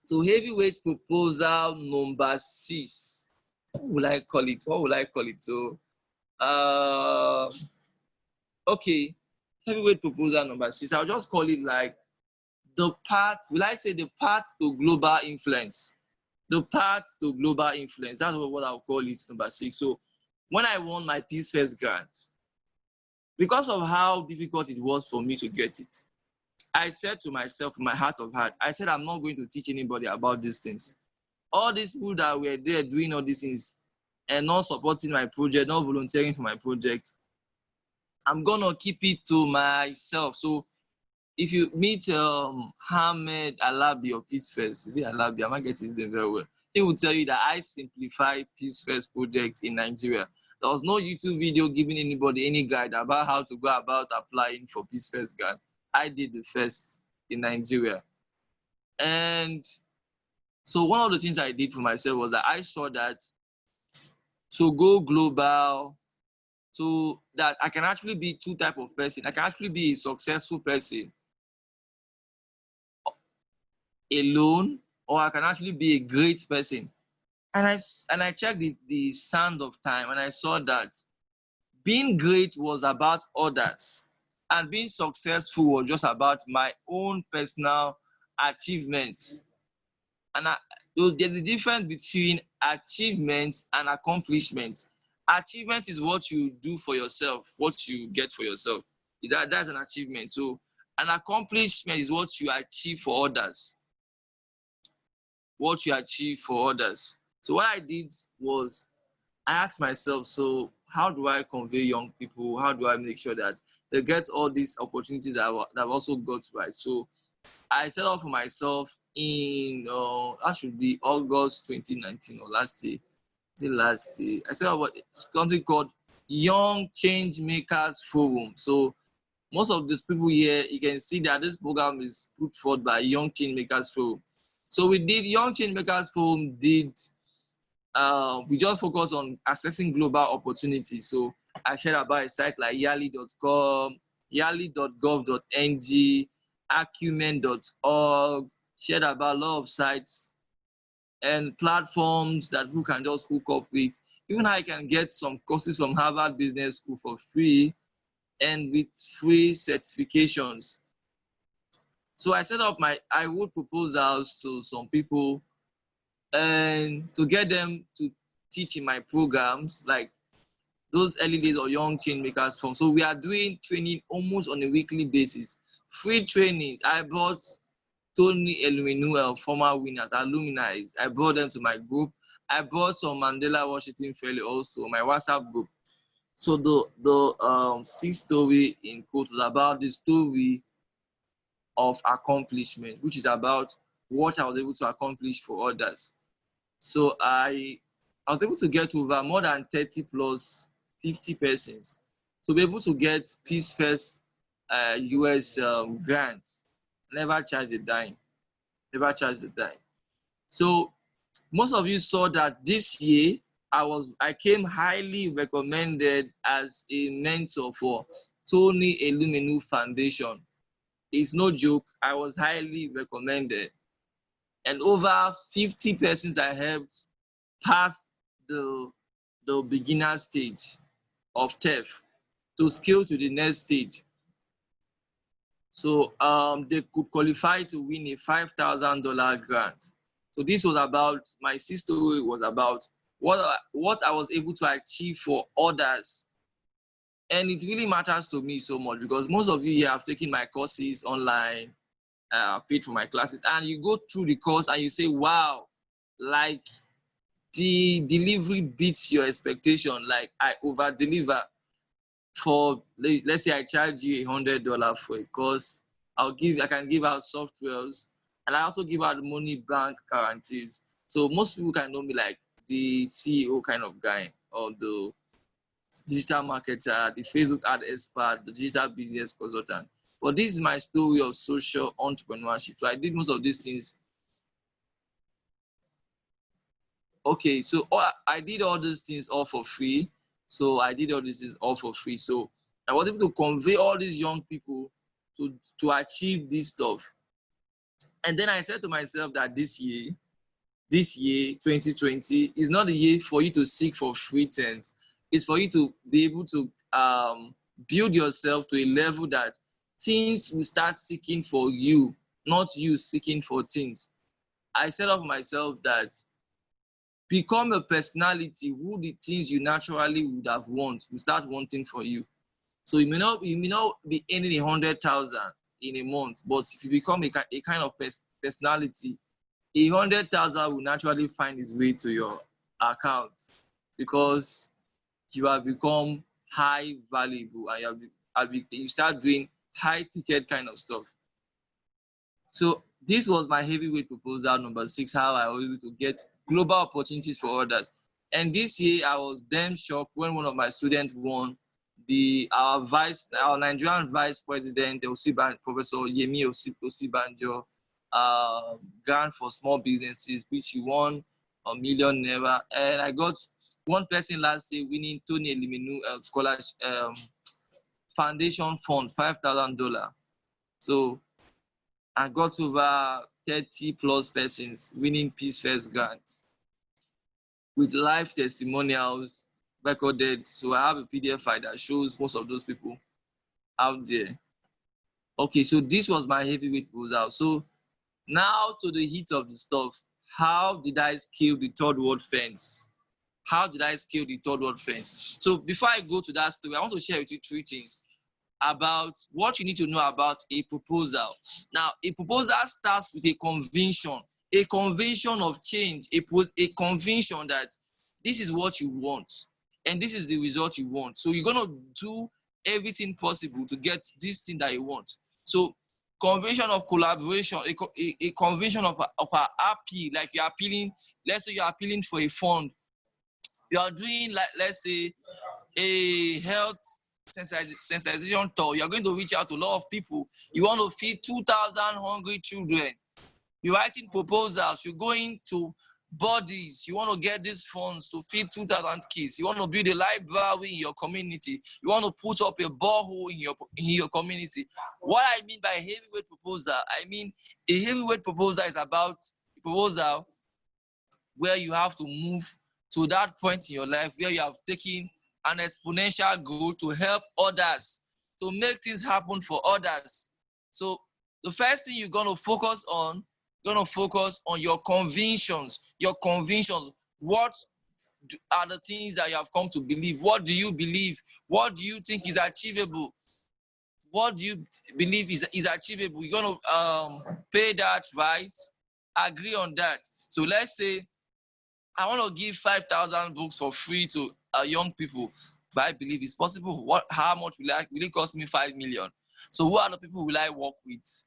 So heavyweight proposal number 6. What will I call it? What will I call it? So uh okay, heavyweight proposal number 6. I'll just call it like the path. Will I say the path to global influence? The path to global influence. That's what I'll call it, number 6. So when I won my Peace First grant, because of how difficult it was for me to get it, I said to myself, in my heart of heart, I said, I'm not going to teach anybody about these things. All these people that were there doing all these things and not supporting my project, not volunteering for my project, I'm gonna keep it to myself. So if you meet Ahmed Alabi or Peace First, is it Alabi? I might get his name very well. He will tell you that I simplify Peace First projects in Nigeria. There was no YouTube video giving anybody any guide about how to go about applying for Peace First grant. I did the first in Nigeria. And so one of the things I did for myself was that I saw that to go global, so that I can actually be two type of person. I can actually be a successful person alone, or I can actually be a great person. And I checked the sand of time, and I saw that being great was about others, and being successful was just about my own personal achievements. And there's a difference between achievements and accomplishments. Achievement is what you do for yourself, what you get for yourself. That's an achievement. So an accomplishment is what you achieve for others. What you achieve for others. So what I did was I asked myself, so how do I convey young people? How do I make sure that they get all these opportunities that I've also got right? So I set up for myself in that should be August 2019 or last year. Last year. I set up something called Young Change Makers Forum. So most of these people here, you can see that this program is put forth by Young Change Makers Forum. So we did Young Change Makers Forum we just focus on accessing global opportunities. So I shared about a site like yali.com, yali.gov.ng, acumen.org, shared about a lot of sites and platforms that people can just hook up with. Even I can get some courses from Harvard Business School for free and with free certifications. So I set up I wrote proposals to some people and to get them to teach in my programs, like those early days or Young Change Makers Forum. So we are doing training almost on a weekly basis. Free trainings. I brought Tony Eluminu, former winners, alumni. I brought them to my group. I brought some Mandela Washington Fellow also, my WhatsApp group. So the 6th story in quote was about the story of accomplishment, which is about what I was able to accomplish for others. So I was able to get over more than 30 plus 50 persons to be able to get Peace First US grants. Never charge a dime. Never charge a dime. So most of you saw that this year I came highly recommended as a mentor for Tony Eluminu Foundation. It's no joke. I was highly recommended. And over 50 persons I helped pass the beginner stage of TEF to scale to the next stage. So they could qualify to win a $5,000 grant. So this was about, my sister was about what I was able to achieve for others. And it really matters to me so much because most of you here have taken my courses online, paid for my classes, and you go through the course and you say, wow, like the delivery beats your expectation. Like I over deliver. For let's say I charge you $100 for a course, I can give out softwares, and I also give out money bank guarantees. So most people can know me like the CEO kind of guy, or the digital marketer, the Facebook ad expert, the digital business consultant. But this is my story of social entrepreneurship. So I did most of these things. Okay, so I did all these things all for free. So I did all these things all for free. So I was able to convey all these young people to achieve this stuff. And then I said to myself that this year 2020 is not the year for you to seek for free things. It's for you to be able to build yourself to a level that things will start seeking for you, not you seeking for things. I said of myself that become a personality who the things you naturally would have want will start wanting for you. So you may not be earning 100,000 in a month, but if you become a kind of personality, 100,000 will naturally find its way to your account, because you have become high valuable, and you start doing high ticket kind of stuff. So this was my heavyweight proposal number 6, how I was able to get global opportunities for others. And this year I was damn shocked when one of my students won our Nigerian vice president Professor Yemi Osibanjo grant for small businesses, which he won a 1 million naira. And I got one person last year winning Tony Eliminu scholarship foundation fund $5,000. So I got over 30 plus persons winning Peace First grants with live testimonials recorded. So I have a PDF file that shows most of those people out there. Okay, so this was my heavyweight proposal. So now to the heat of the stuff. How did I scale the third world fence? How did I scale the third world fence? So before I go to that story, I want to share with you 3 things about what you need to know about a proposal. Now, a proposal starts with a conviction of change, a conviction that this is what you want and this is the result you want. So you're going to do everything possible to get this thing that you want. So conviction of collaboration, a conviction of an appeal, like you're appealing, let's say you're appealing for a fund. You are doing, like, let's say, a health sensitization tour. You're going to reach out to a lot of people. You want to feed 2,000 hungry children. You're writing proposals. You're going to bodies. You want to get these funds to feed 2,000 kids. You want to build a library in your community. You want to put up a borehole in your community. What I mean by heavyweight proposal, I mean a heavyweight proposal is about a proposal where you have to move to that point in your life where you have taken an exponential goal to help others, to make things happen for others. So the first thing you're going to focus on your convictions. What are the things that you have come to believe? What do you believe? What do you think is achievable? What do you believe is achievable? You're going to pay that, right? Agree on that. So let's say I want to give 5,000 books for free to young people. If I believe it's possible, how much will it cost me? 5 million. So who are the people will I work with?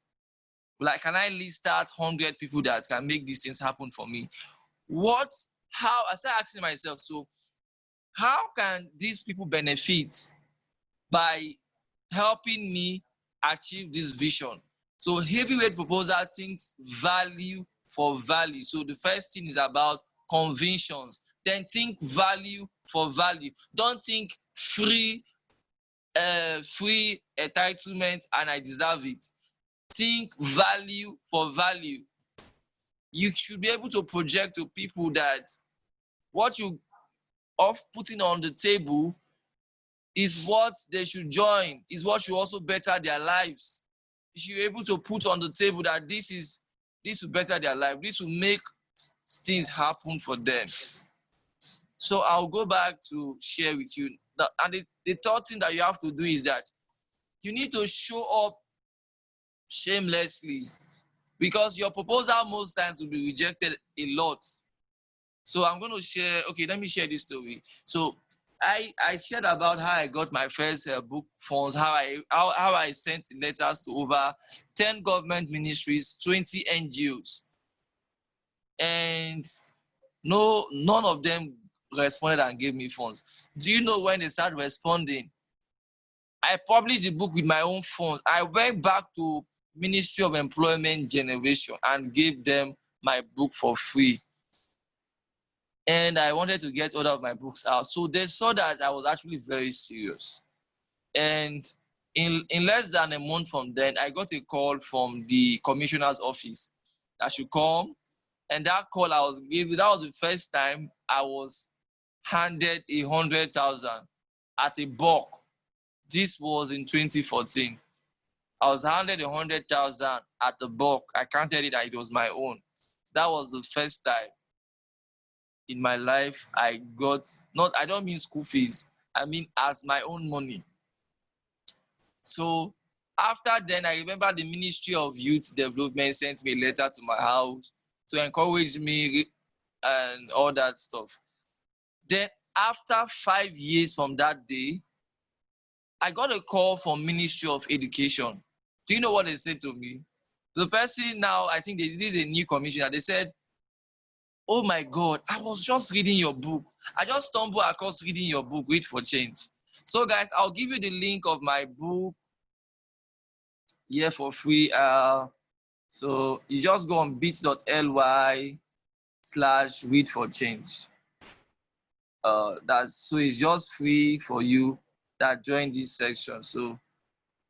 Like, can I list out 100 people that can make these things happen for me? How I start asking myself, so how can these people benefit by helping me achieve this vision? So heavyweight proposal thinks value for value. So the first thing is about convictions. Then think value for value. Don't think free entitlement and I deserve it. Think value for value. You should be able to project to people that what you are putting on the table is what they should join, is what should also better their lives. You should be able to put on the table that this will better their life, this will make things happen for them. So I'll go back to share with you. And the third thing that you have to do is that you need to show up shamelessly, because your proposal most times will be rejected a lot. So I'm going to share, okay, let me share this story. So I shared about how I got my first book funds, how I sent letters to over 10 government ministries, 20 NGOs. And No, none of them responded and gave me funds. Do you know when they started responding? I published the book with my own funds. I went back to Ministry of Employment Generation and gave them my book for free. And I wanted to get other of my books out. So they saw that I was actually very serious. And in less than a month from then, I got a call from the commissioner's office that I should come. And that call I was given, that was the first time I was handed 100,000 at a bulk. This was in 2014. I was handed 100,000 at the bulk. I counted it that it was my own. That was the first time in my life I got, not, I don't mean school fees, I mean as my own money. So after then, I remember the Ministry of Youth Development sent me a letter to my house to encourage me and all that stuff. Then after 5 years from that day, I got a call from Ministry of Education. Do you know what they said to me? The person now, I think this is a new commissioner. They said, "Oh my God, I was just reading your book. I just stumbled across reading your book, Wait for Change." So guys, I'll give you the link of my book here for free. So you just go on bit.ly/read for change. That's so it's just free for you that join this section. So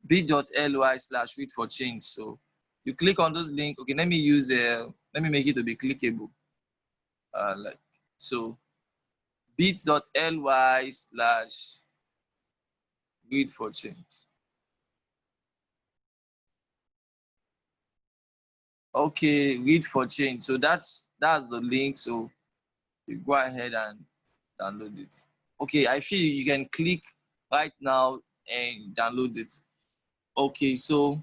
bit.ly/read for change. So you click on this link. Okay, let me make it to be clickable. Like so, bit.ly/read for change. Okay, read for change. So that's the link. So you go ahead and download it. Okay, I feel you can click right now and download it. Okay, so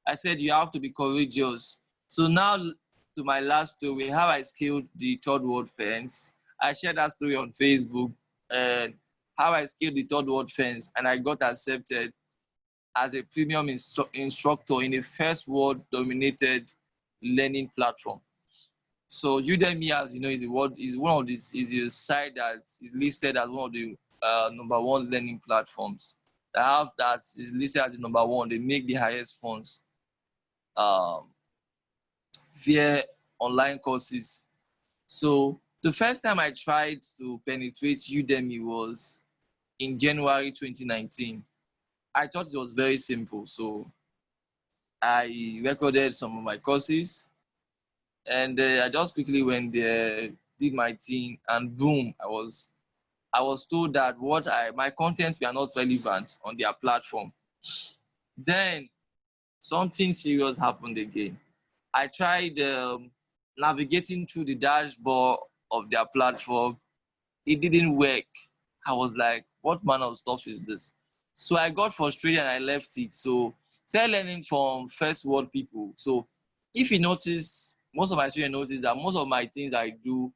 I said you have to be courageous. So now to my last story, how I scaled the third world fence. I shared that story on Facebook and how I scaled the third world fence and I got accepted as a premium instructor in a first world dominated learning platform. So Udemy, as you know, is one of this is a site that is listed as one of the number one learning platforms. That is listed as the number one. They make the highest funds um, via online courses. So the first time I tried to penetrate Udemy was in January 2019. I thought it was very simple. So I recorded some of my courses and I just quickly went there, did my thing, and boom, I was told that my content were not relevant on their platform. Then something serious happened again. I tried navigating through the dashboard of their platform. It didn't work. I was like, what manner of stuff is this? So I got frustrated and I left it. So started learning from first world people. So if you notice, most of my students notice that most of my things I do,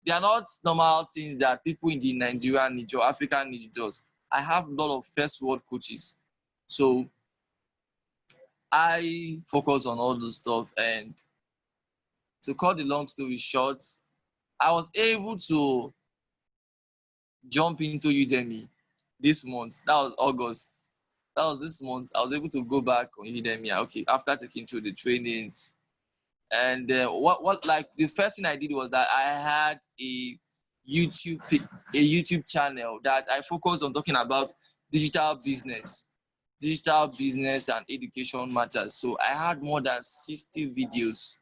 they are not normal things that people in the Nigerian niche or African niche does. I have a lot of first world coaches. So I focus on all those stuff. And to cut the long story short, I was able to jump into Udemy this month. That was August. That was this month. I was able to go back on Udemy. Okay, after taking through the trainings. And what like the first thing I did was that I had a YouTube channel that I focused on talking about digital business, and education matters. So I had more than 60 videos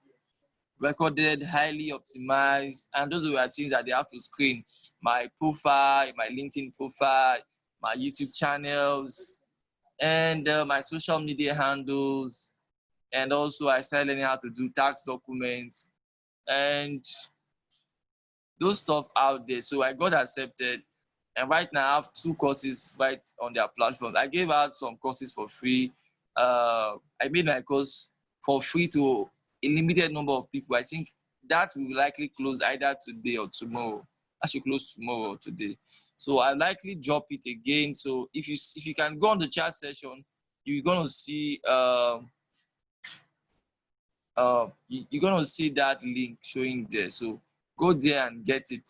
recorded, highly optimized, and those were things that they have to screen. My profile, my LinkedIn profile, my YouTube channels, and my social media handles. And also I started learning how to do tax documents and those stuff out there. So I got accepted. And right now I have two courses right on their platform. I gave out some courses for free. I made my course for free to a limited number of people. I think that will likely close either today or tomorrow. I should close tomorrow or today. So I likely drop it again. So if you can go on the chat session, you're gonna see you're gonna see that link showing there. So Go there and get it.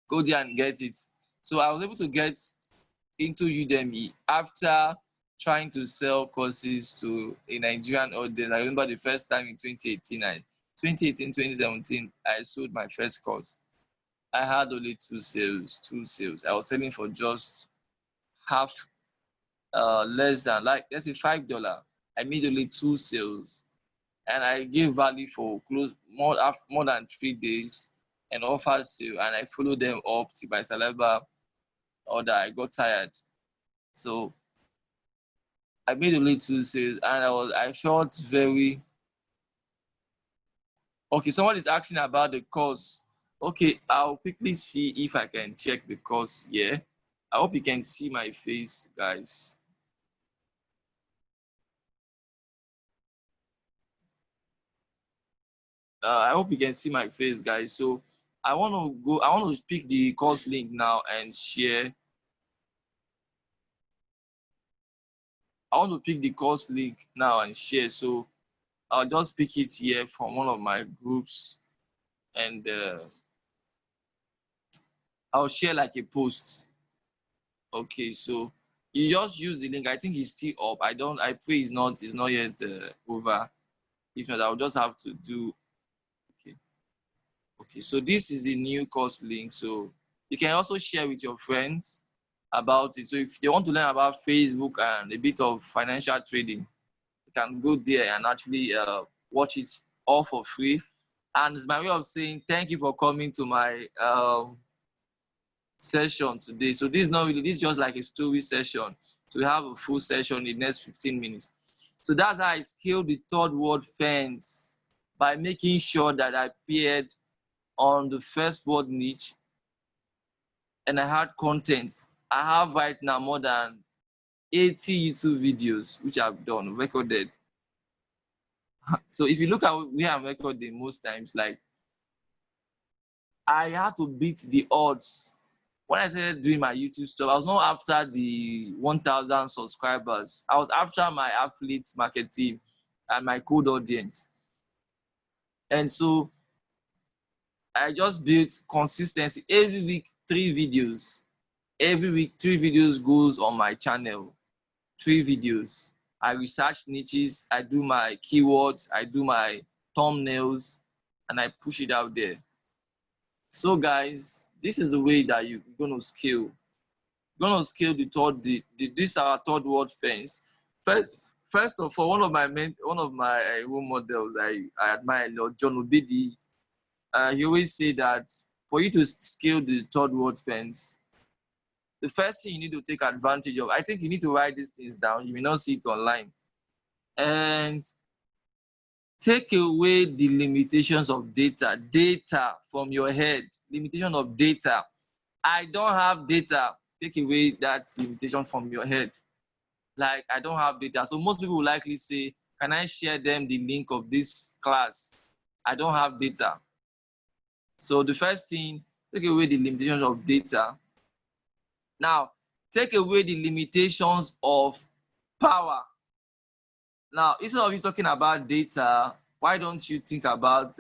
Go there and get it. So I was able to get into Udemy after trying to sell courses to a Nigerian audience. I remember the first time in 2018, 2017, I sold my first course. I had only two sales. I was selling for just half, less than, like, let's say $5. I made only two sales, and I gave value for close more than 3 days, and offer sale, and I followed them up till my saliva or that I got tired. So I made only two sales, and I felt very okay. Someone is asking about the course. Okay, I'll quickly see if I can check the course here. I hope you can see my face, guys. I hope you can see my face, guys. So I want to pick the course link now and share. I want to pick the course link now and share. So I'll just pick it here from one of my groups, and I'll share like a post. Okay, so you just use the link. I think it's still up. I pray it's not yet over. If not, I'll just have to do. Okay. Okay, so this is the new course link. So you can also share with your friends about it. So if they want to learn about Facebook and a bit of financial trading, you can go there and actually watch it all for free. And it's my way of saying thank you for coming to my session today. So this is not really, this is just like a story session. So we have a full session in the next 15 minutes. So that's how I scaled the third world fence, by making sure that I appeared on the first world niche, and I had content. I have right now more than 80 YouTube videos which I've done, recorded. So if you look at where I'm recording most times, like, I had to beat the odds. When I started doing my YouTube stuff, I was not after the 1,000 subscribers. I was after my affiliate marketing and my cold audience. And so I just built consistency. Every week, 3 videos. Every week, 3 videos goes on my channel. 3 videos. I research niches, I do my keywords, I do my thumbnails, and I push it out there. So guys, this is the way that you're gonna scale. You're gonna scale this our third world fence. First of all, one of my role models I admire a lot, John Obidi. He always say that for you to scale the third world fence, the first thing you need to take advantage of, I think you need to write these things down. You may not see it online. And take away the limitations of data from your head. Limitation of data. I don't have data. Take away that limitation from your head. Like, I don't have data. So most people will likely say, can I share them the link of this class? I don't have data. So the first thing, take away the limitations of data. Now, take away the limitations of power. Now, instead of you talking about data, why don't you think about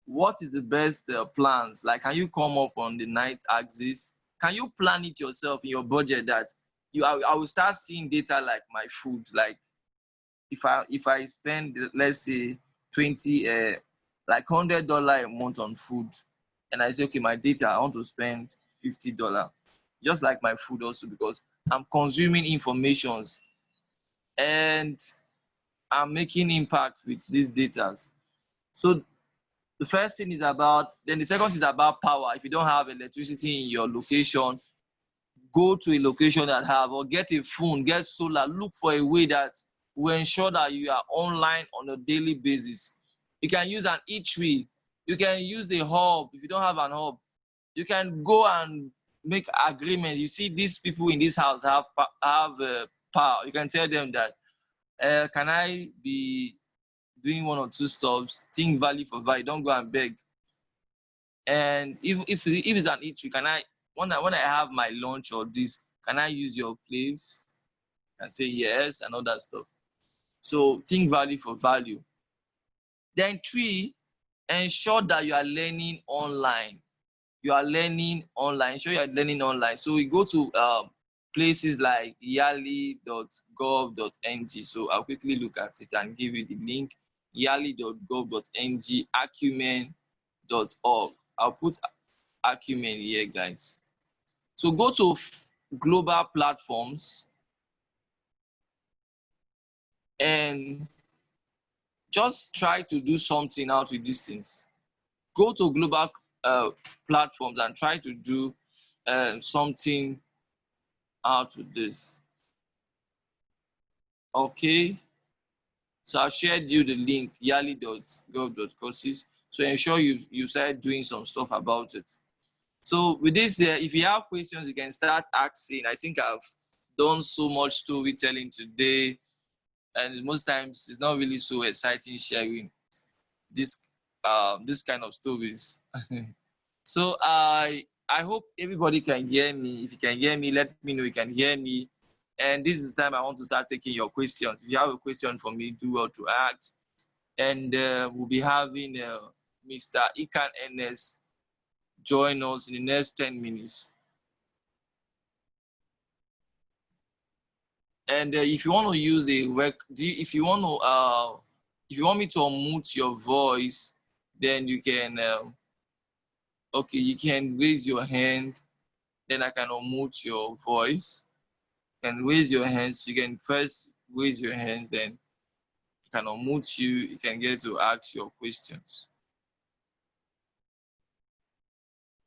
what is the best plans? Like, can you come up on the night axis? Can you plan it yourself in your budget that I will start seeing data like my food. Like, if I spend, let's say, 20 like $100 a month on food, and I say, okay, my data, I want to spend $50, just like my food also, because I'm consuming informations and I'm making impact with these data. So the first thing is about, then the second is about power. If you don't have electricity in your location, go to a location that have, or get a phone, get solar. Look for a way that will ensure that you are online on a daily basis. You can use an e-tree. You can use a hub. If you don't have an hub, you can go and make agreement. You see, these people in this house have power. You can tell them that, can I be doing one or two stops? Think value for value. Don't go and beg. And if it's an eatery, can I, when I have my lunch or this, can I use your place? And say yes and all that stuff. So think value for value. Then three, ensure that you are learning online. You are learning online. Ensure you are learning online. So we go to places like yali.gov.ng. So I'll quickly look at it and give you the link. Yali.gov.ng, acumen.org. I'll put acumen here, guys. So go to global platforms and just try to do something out with these things. Go to global platforms and try to do something out with this. Okay, so I've shared you the link yali.gov.courses. So ensure you start doing some stuff about it. So with this there, if you have questions, you can start asking. I think I've done so much storytelling today, and most times it's not really so exciting sharing this this kind of stories. So I hope everybody can hear me. If you can hear me, let me know you can hear me. And this is the time I want to start taking your questions. If you have a question for me, do well to ask. And we'll be having Mr. Ikan Enes join us in the next 10 minutes. And if you want to use a if you want to if you want me to unmute your voice, then you can okay, you can raise your hand, then I can unmute your voice. You can raise your hands. You can first raise your hands, then you can unmute you. You can get to ask your questions.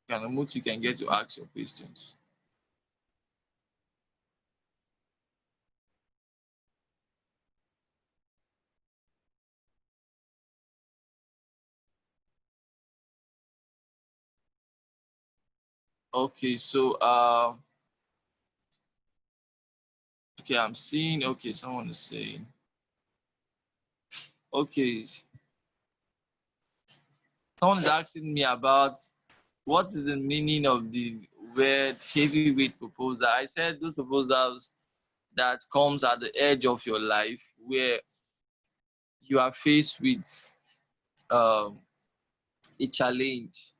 You can unmute. You can get to ask your questions. Okay, so okay, I'm seeing. Okay, someone is saying. Okay, someone is asking me about what is the meaning of the word heavyweight proposal. I said those proposals that comes at the edge of your life where you are faced with um, a challenge.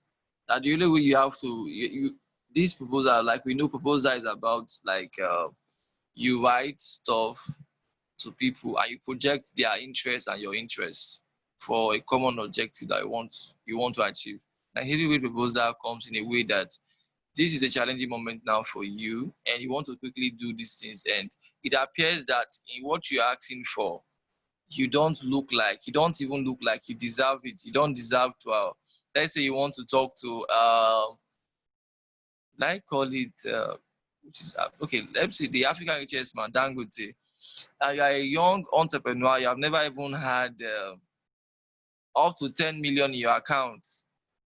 That the only way you have to this proposal, like we know, proposal is about like you write stuff to people and you project their interest and your interest for a common objective that you want to achieve. And heavyweight proposal comes in a way that this is a challenging moment now for you and you want to quickly do these things, and it appears that in what you're asking for, you don't even look like you deserve it. You don't deserve to let's say you want to talk to like call it which is okay, let's say the African richest man, Dangote. You are a young entrepreneur, you have never even had up to 10 million in your account,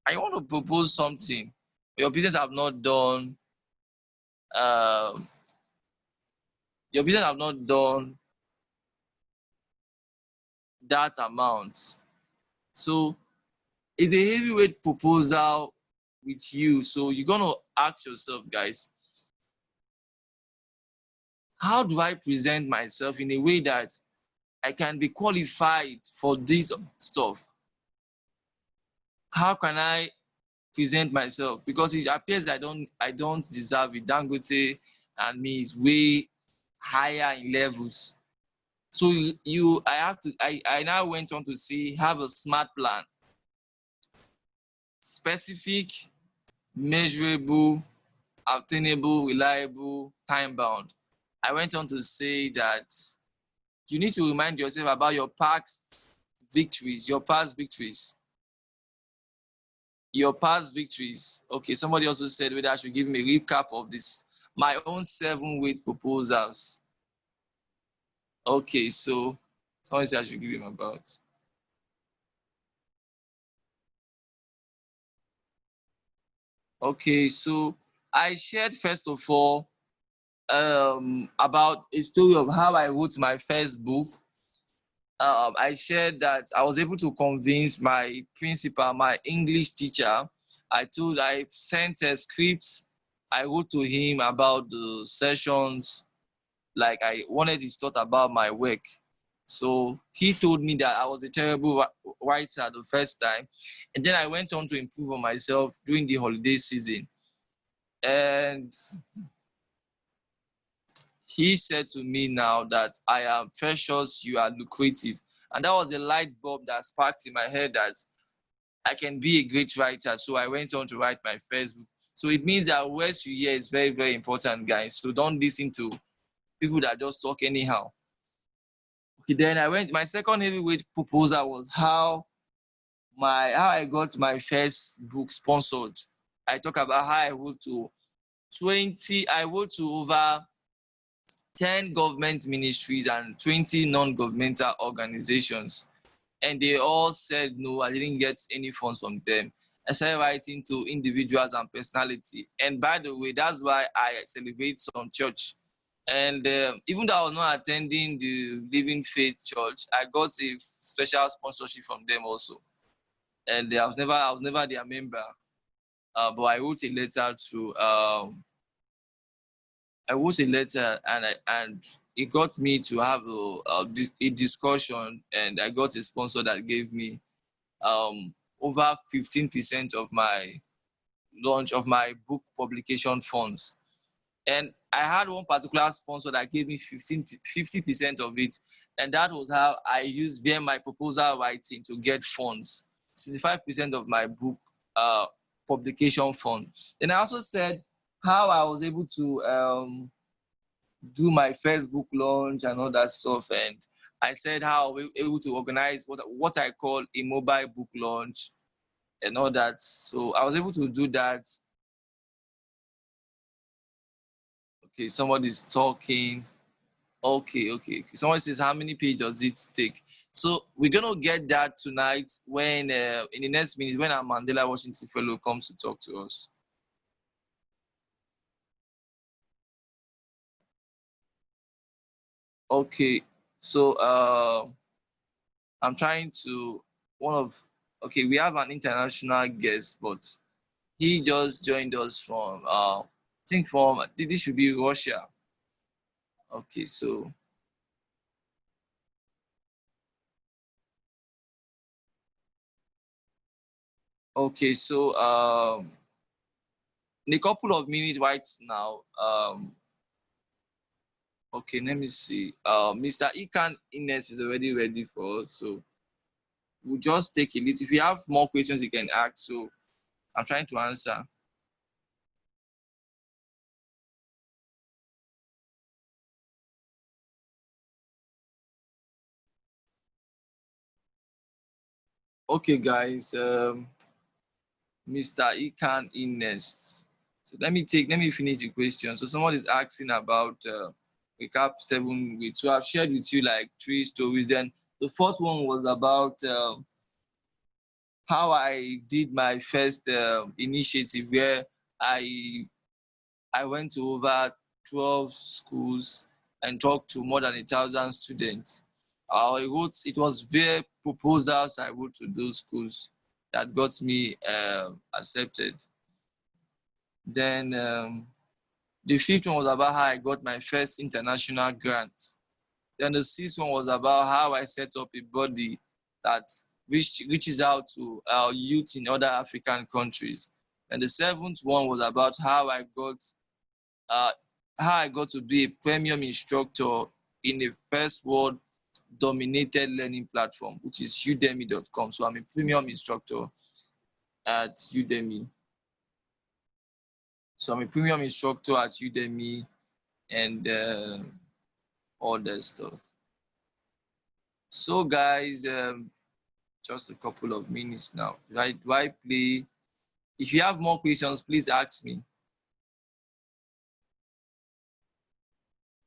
and you want to propose something your business have not done um your business have not done that amount. So it's a heavyweight proposal with you. So you're gonna ask yourself, guys, how do I present myself in a way that I can be qualified for this stuff? How can I present myself? Because it appears that I don't deserve it. Dangote and me is way higher in levels. So I now went on to say have a smart plan, specific, measurable, obtainable, reliable, time bound. I went on to say that you need to remind yourself about your past victories, your past victories, your past victories. Okay, somebody also said whether I should give him a recap of this, my own 7 weight proposals. Okay, so someone said I should give him about. Okay, so I shared first of all about a story of how I wrote my first book. I shared that I was able to convince my principal, my English teacher. I sent a script. I wrote to him about the sessions, like I wanted his thought about my work. So he told me that I was a terrible writer the first time, and then I went on to improve on myself during the holiday season. And he said to me now that I am precious, you are lucrative. And that was a light bulb that sparked in my head that I can be a great writer. So I went on to write my first book. So it means that words you hear is very, very important, guys. So don't listen to people that just talk anyhow. Okay, then my second heavyweight proposal was how I got my first book sponsored. I talk about how I wrote to over 10 government ministries and 20 non-governmental organizations. And they all said no, I didn't get any funds from them. I started writing to individuals and personality. And by the way, that's why I celebrate some church. And even though I was not attending the Living Faith Church, I got a special sponsorship from them also. And I was never their member. But I wrote a letter, and it got me to have a discussion, and I got a sponsor that gave me over 15% of my launch of my book publication funds. And I had one particular sponsor that gave me 50% of it, and that was how I used via my proposal writing to get funds, 65% of my book uh, publication fund. Then I also said how I was able to do my first book launch and all that stuff. And I said how we were able to organize what I call a mobile book launch and all that. So I was able to do that. Okay, somebody's talking. Okay. Someone says, how many pages does it take? So we're gonna get that tonight when in the next minute when our Mandela Washington fellow comes to talk to us. Okay, so I'm trying to one of okay, we have an international guest, but he just joined us from I think from this should be Russia. Okay, so in a couple of minutes right now, okay, let me see. Mr. Ikan Ines is already ready for us, so we'll just take a little. If you have more questions, you can ask. So I'm trying to answer. Okay, guys. Mr. Ikan Ines. So let me finish the question. So someone is asking about recap 7 weeks. So I've shared with you like three stories. Then the fourth one was about how I did my first initiative where I I went to over 12 schools and talked to more than 1,000 students. It was very proposals I wrote to those schools that got me accepted. Then the fifth one was about how I got my first international grant. Then the sixth one was about how I set up a body that reaches out to our youth in other African countries. And the seventh one was about uh, how I got to be a premium instructor in a first world dominated learning platform, which is udemy.com. So I'm a premium instructor at Udemy. So I'm a premium instructor at Udemy and all that stuff. So guys, just a couple of minutes now. Right? Why play? If you have more questions, please ask me.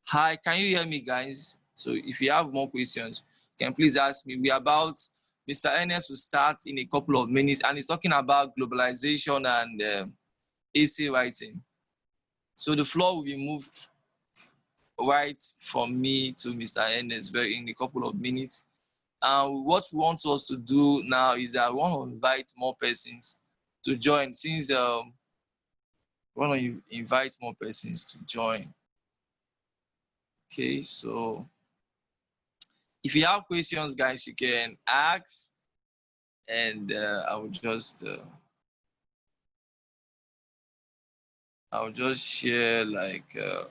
Hi, can you hear me, guys? So if you have more questions, can please ask me. We're about Mr. Ernest will start in a couple of minutes, and he's talking about globalization and essay writing. So the floor will be moved right from me to Mr. Ernest very in a couple of minutes. What we want us to do now is that we want to invite more persons to join. Since we want to invite more persons to join. Okay, so If you have questions, guys, you can ask, and I'll just share like let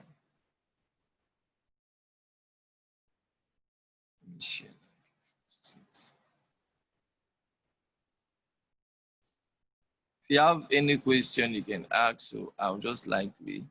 me share. If you have any question, you can ask. So I'll just likely